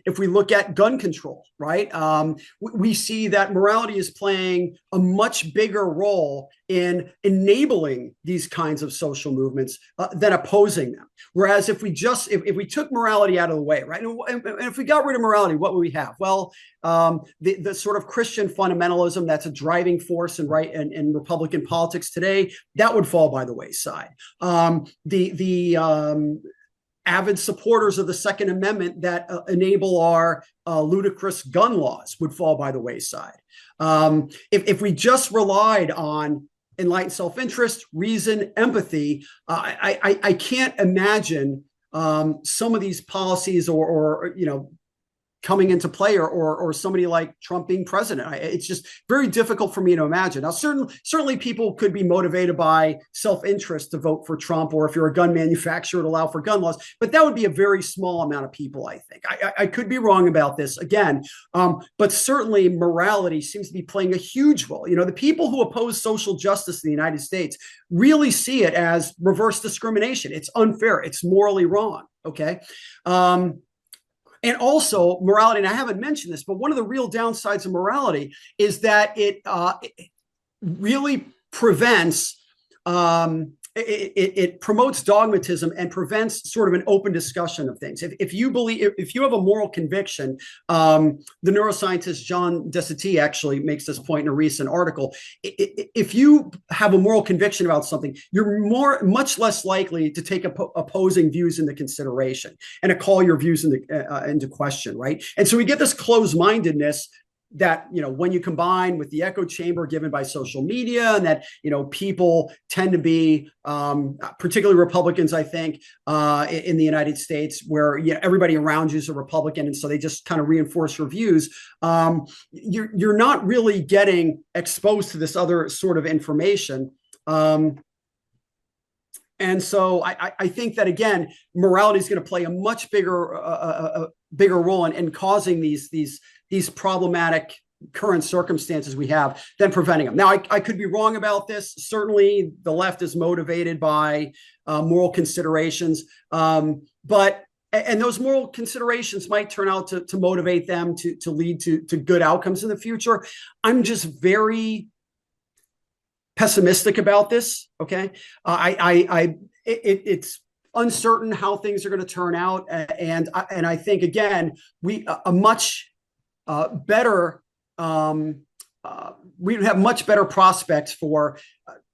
If we look at gun control, right, we see that morality is playing a much bigger role in enabling these kinds of social movements than opposing them. Whereas if we took morality out of the way, right, and if we got rid of morality, what would we have? Well, the sort of Christian fundamentalism that's a driving force in Republican politics today, that would fall by the wayside. Avid supporters of the Second Amendment that enable our ludicrous gun laws would fall by the wayside. If we just relied on enlightened self-interest, reason, empathy, I can't imagine some of these policies or coming into play, or somebody like Trump being president. It's just very difficult for me to imagine. Now, certainly people could be motivated by self-interest to vote for Trump, or if you're a gun manufacturer, to allow for gun laws, but that would be a very small amount of people, I think. I could be wrong about this again, but certainly morality seems to be playing a huge role. The people who oppose social justice in the United States really see it as reverse discrimination. It's unfair. It's morally wrong. Okay. And also morality, and I haven't mentioned this, but one of the real downsides of morality is that it really prevents, it promotes dogmatism and prevents sort of an open discussion of things. If you have a moral conviction, the neuroscientist John Dissenter actually makes this point in a recent article. If you have a moral conviction about something, you're much less likely to take opposing views into consideration and to call your views into question, right? And so we get this closed-mindedness that, when you combine with the echo chamber given by social media, and that, people tend to be, particularly Republicans, I think, in the United States, where everybody around you is a Republican, and so they just kind of reinforce your views. You're not really getting exposed to this other sort of information. And so I think that, again, morality is going to play a much bigger role in causing these problematic current circumstances we have than preventing them. Now, I could be wrong about this. Certainly, the left is motivated by moral considerations, and those moral considerations might turn out to motivate them to lead to good outcomes in the future. I'm just very pessimistic about this. Okay, it's uncertain how things are going to turn out, and I think, again, we have much better prospects for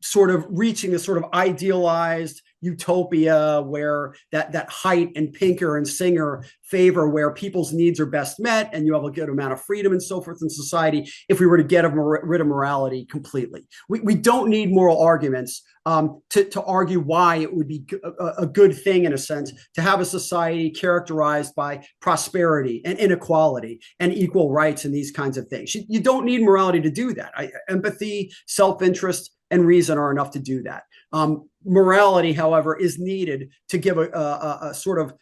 sort of reaching this sort of idealized utopia where that Haidt and Pinker and Singer favor, where people's needs are best met and you have a good amount of freedom and so forth in society, if we were to get rid of morality completely. We don't need moral arguments to argue why it would be a good thing, in a sense, to have a society characterized by prosperity and inequality and equal rights and these kinds of things. You don't need morality to do that. Empathy, self-interest, and reason are enough to do that. Morality, however, is needed to give a sort of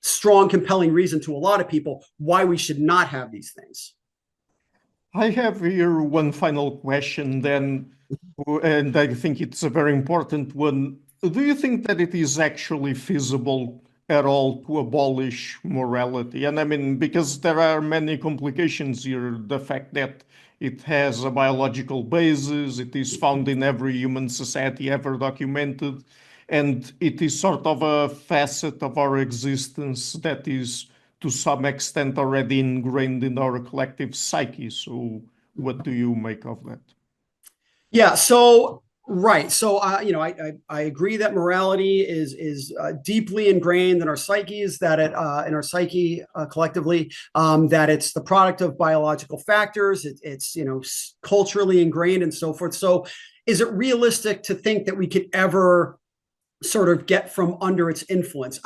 strong, compelling reason to a lot of people why we should not have these things. I have here one final question then, and I think it's a very important one. Do you think that it is actually feasible at all to abolish morality? And I mean, because there are many complications here, the fact that it has a biological basis, it is found in every human society ever documented, and it is sort of a facet of our existence that is to some extent already ingrained in our collective psyche. So what do you make of that? Yeah, so right. So I agree that morality is deeply ingrained in our psyches, that in our psyche collectively, that it's the product of biological factors. It's culturally ingrained and so forth. So is it realistic to think that we could ever sort of get from under its influence?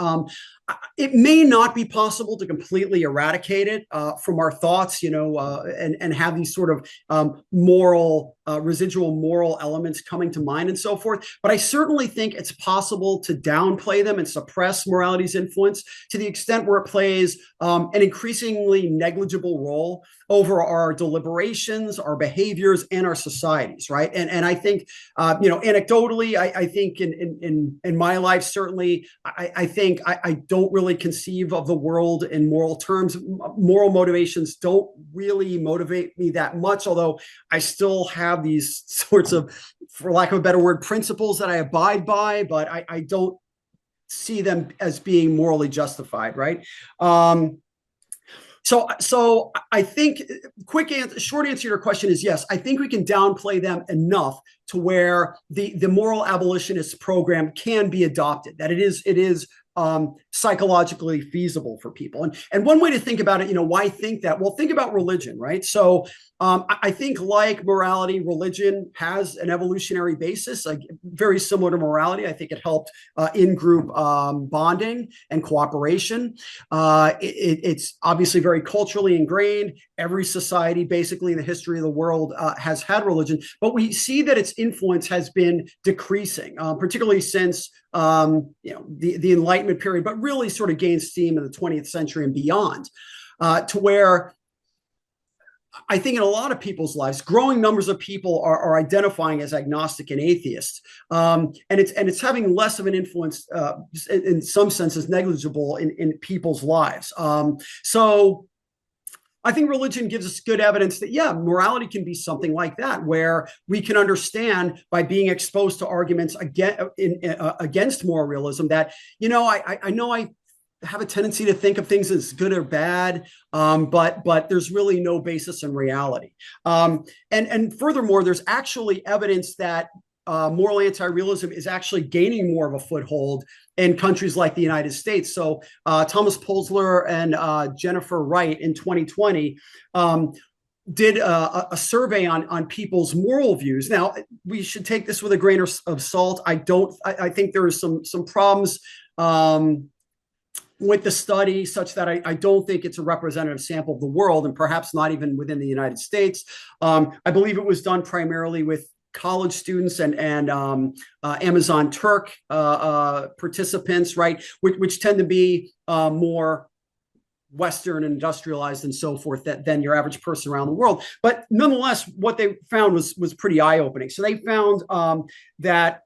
it may not be possible to completely eradicate it from our thoughts, and have these sort of moral, residual moral elements coming to mind and so forth. But I certainly think it's possible to downplay them and suppress morality's influence to the extent where it plays an increasingly negligible role over our deliberations, our behaviors, and our societies, right? And I think, anecdotally, I think in my life, certainly, I think I don't really conceive of the world in moral terms. Moral motivations don't really motivate me that much, although I still have these sorts of, for lack of a better word, principles that I abide by, but I don't see them as being morally justified, right? So I think short answer to your question is yes. I think we can downplay them enough to where the moral abolitionist program can be adopted. That it is psychologically feasible for people. And one way to think about it, why think that? Well, think about religion, right? So I think like morality, religion has an evolutionary basis, like very similar to morality. I think it helped in-group bonding and cooperation. It's obviously very culturally ingrained. Every society, basically in the history of the world, has had religion, but we see that its influence has been decreasing, particularly since the Enlightenment period, but really sort of gained steam in the 20th century and beyond, to where I think in a lot of people's lives, growing numbers of people are identifying as agnostic and atheists, and it's having less of an influence, in some senses, negligible in people's lives. So I think religion gives us good evidence that, yeah, morality can be something like that, where we can understand by being exposed to arguments against moral realism that, I know I have a tendency to think of things as good or bad, but there's really no basis in reality. And furthermore, there's actually evidence that moral anti-realism is actually gaining more of a foothold in countries like the United States. So Thomas Polzler and Jennifer Wright in 2020 did a survey on people's moral views. Now, we should take this with a grain of salt. I think there are some problems with the study, such that I don't think it's a representative sample of the world, and perhaps not even within the United States. I believe it was done primarily with college students and Amazon Turk participants, right, which tend to be more Western, industrialized, and so forth than your average person around the world. But nonetheless, what they found was pretty eye-opening. So they found that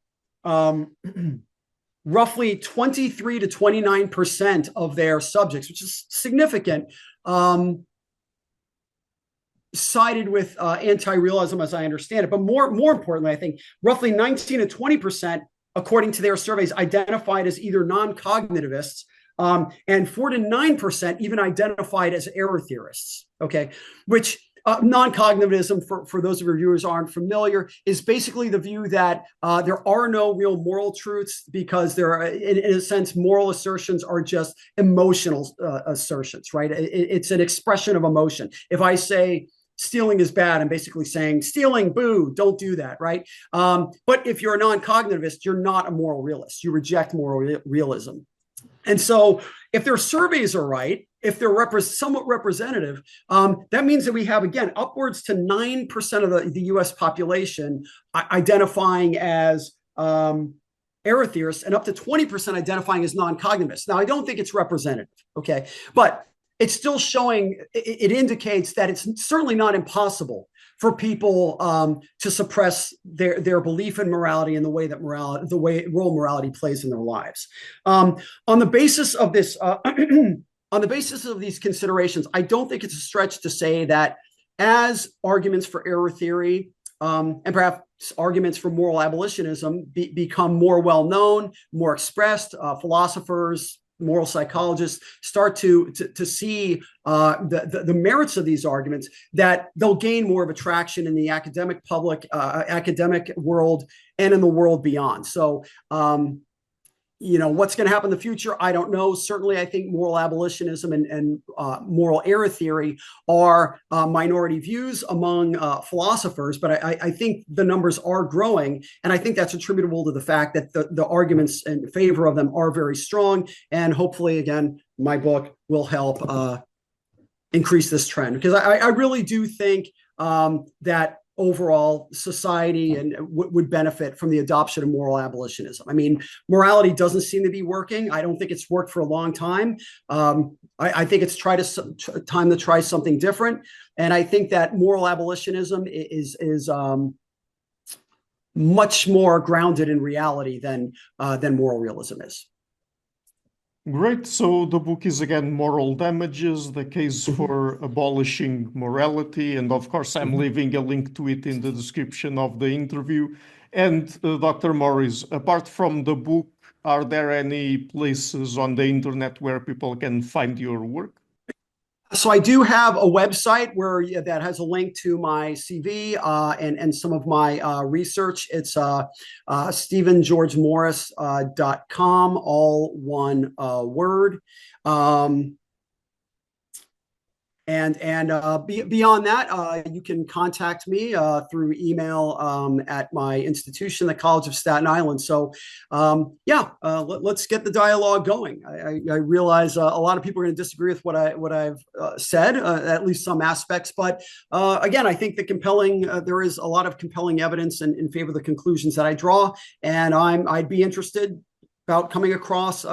roughly 23 to 29% of their subjects, which is significant, sided with anti-realism, as I understand it. But more importantly, I think roughly 19 to 20%, according to their surveys, identified as either non-cognitivists, and 4 to 9% even identified as error theorists. Okay, which non-cognitivism, for those of your viewers who aren't familiar, is basically the view that there are no real moral truths, because there are, in a sense, moral assertions are just emotional assertions, right? It's an expression of emotion. If I say stealing is bad, I'm basically saying stealing, boo, don't do that, right? But if you're a non-cognitivist, you're not a moral realist. You reject moral realism. And so if their surveys are right, if they're somewhat representative, that means that we have, again, upwards to 9% of the US population identifying as error theorists, and up to 20% identifying as non-cognitivists. Now, I don't think it's representative, okay? But it's still showing, it indicates that it's certainly not impossible for people to suppress their belief in morality and the way role morality plays in their lives. On the basis of this, on the basis of these considerations, I don't think it's a stretch to say that as arguments for error theory and perhaps arguments for moral abolitionism become more well-known, more expressed, philosophers, moral psychologists start to see the merits of these arguments, that they'll gain more of a traction in the academic public, academic world, and in the world beyond. So What's going to happen in the future? I don't know. Certainly, I think moral abolitionism and moral error theory are minority views among philosophers, but I think the numbers are growing. And I think that's attributable to the fact that the arguments in favor of them are very strong. And hopefully, again, my book will help increase this trend, because I really do think that overall society and would benefit from the adoption of moral abolitionism. I mean, morality doesn't seem to be working. I don't think it's worked for a long time. I think it's time to try something different. And I think that moral abolitionism is much more grounded in reality than moral realism is. Great. So the book is again Moral Damages, the case for abolishing morality. And of course, I'm leaving a link to it in the description of the interview. And Dr. Morris, apart from the book, are there any places on the internet where people can find your work? So I do have a website that has a link to my CV and some of my research. It's stephengeorgemorris.com, all one word. Beyond that, you can contact me through email at my institution, the College of Staten Island. So, let's get the dialogue going. I realize a lot of people are going to disagree with what I've said, at least some aspects. But again, I think there is a lot of compelling evidence in favor of the conclusions that I draw, and I'd be interested about coming across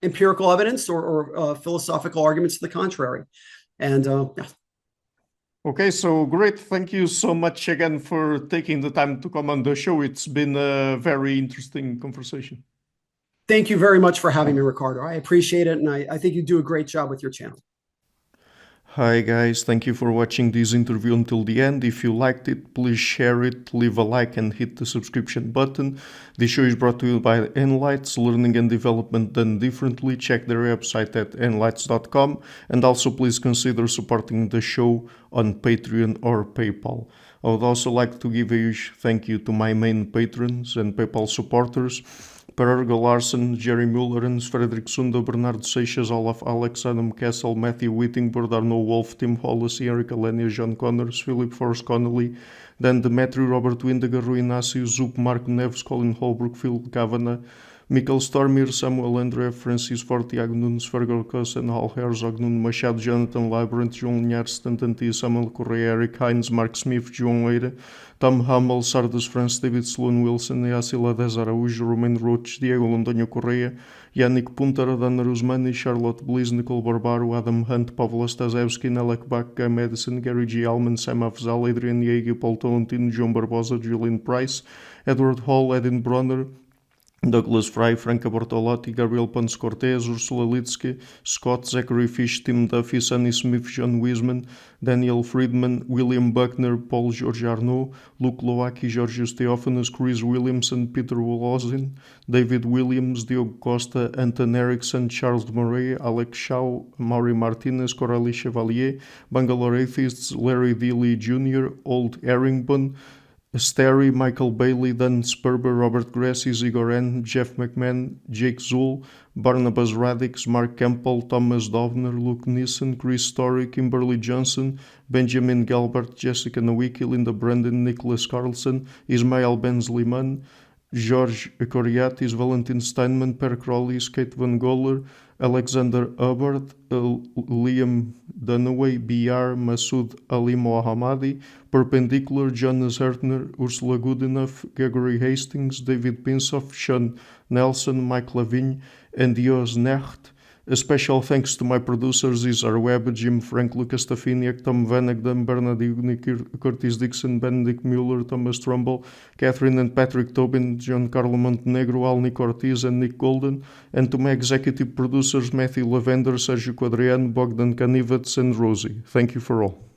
empirical evidence or philosophical arguments to the contrary. And yeah. Okay, so great. Thank you so much again for taking the time to come on the show. It's been a very interesting conversation. Thank you very much for having me, Ricardo. I appreciate it, and I think you do a great job with your channel. Hi guys, thank you for watching this interview until the end. If you liked it, please share it, leave a like and hit the subscription button. This show is brought to you by Enlights, learning and development done differently. Check their website at enlights.com, and also please consider supporting the show on Patreon or PayPal. I would also like to give a huge thank you to my main patrons and PayPal supporters: Per Ergo Larsen, Jerry Mullerens, Frederick Sunda, Bernardo Seixas, Olaf Alex, Adam Kessel, Matthew Whittingford, Arno Wolf, Tim Hollis, Eric Alenia, John Connors, Philip Forrest Connolly, Dan Demetri, Robert Windiger, Rui Inácio, Zup, Marco Neves, Colin Holbrook, Phil Kavanagh, Mikkel Stormir, Samuel André, Francis Ford, Tiago Nunes, Fergal Cossen, Hal Herzog, Nuno Machado, Jonathan Librant, João Linhares, Stantantia, Samuel Correia, Eric Hines, Mark Smith, João Eira, Tom Hummel, Sardas France, David Sloan Wilson, Yacila Dez Araújo, Romain Roach, Diego Londonho Correia, Yannick Punter, Dana Rusmani, Charlotte Bliss, Nicole Barbaro, Adam Hunt, Pavlo Stasevski, Nelek Bach, Guy Madison, Gary G. Alman, Sam Afzal, Adrian Yeager, Paul Tolentino, João Barbosa, Julian Price, Edward Hall, Edin Bronner, Douglas Fry, Franca Bortolotti, Gabriel Ponce Cortez, Ursula Litsky, Scott, Zachary Fish, Tim Duffy, Sonny Smith, John Wiseman, Daniel Friedman, William Buckner, Paul George Arnaud, Luke Loaki, Georgios Theophanos, Chris Williamson, Peter Wolozin, David Williams, Diogo Costa, Anton Erickson, Charles Murray, Alex Shaw, Maury Martinez, Coralie Chevalier, Bangalore Atheists, Larry Dealey Jr., Old Erringbon, Sterry, Michael Bailey, Dan Sperber, Robert Grassi, Igor N., Jeff McMahon, Jake Zool, Barnabas Radix, Mark Campbell, Thomas Dovner, Luke Nissen, Chris Story, Kimberly Johnson, Benjamin Galbert, Jessica Nowicki, Linda Brandon, Nicholas Carlson, Ismael Benzliman, George Coriatis, Valentin Steinman, Per Crowley, Kate Van Goller, Alexander Hubbard, Liam Dunaway, BR, Masood Ali Mohammadi, Perpendicular, Jonas Hertner, Ursula Goodenough, Gregory Hastings, David Pinsoff, Sean Nelson, Mike Lavigne, and Jos Necht. A special thanks to my producers: Isar Webb, Jim Frank, Lucas Stafiniak, Tom Vanagdam, Bernard Ugni, Curtis Dixon, Benedict Mueller, Thomas Trumbull, Catherine and Patrick Tobin, John Carlo Montenegro, Alnick Ortiz, and Nick Golden, and to my executive producers Matthew Lavender, Sergio Quadriano, Bogdan Kanivets, and Rosie. Thank you for all.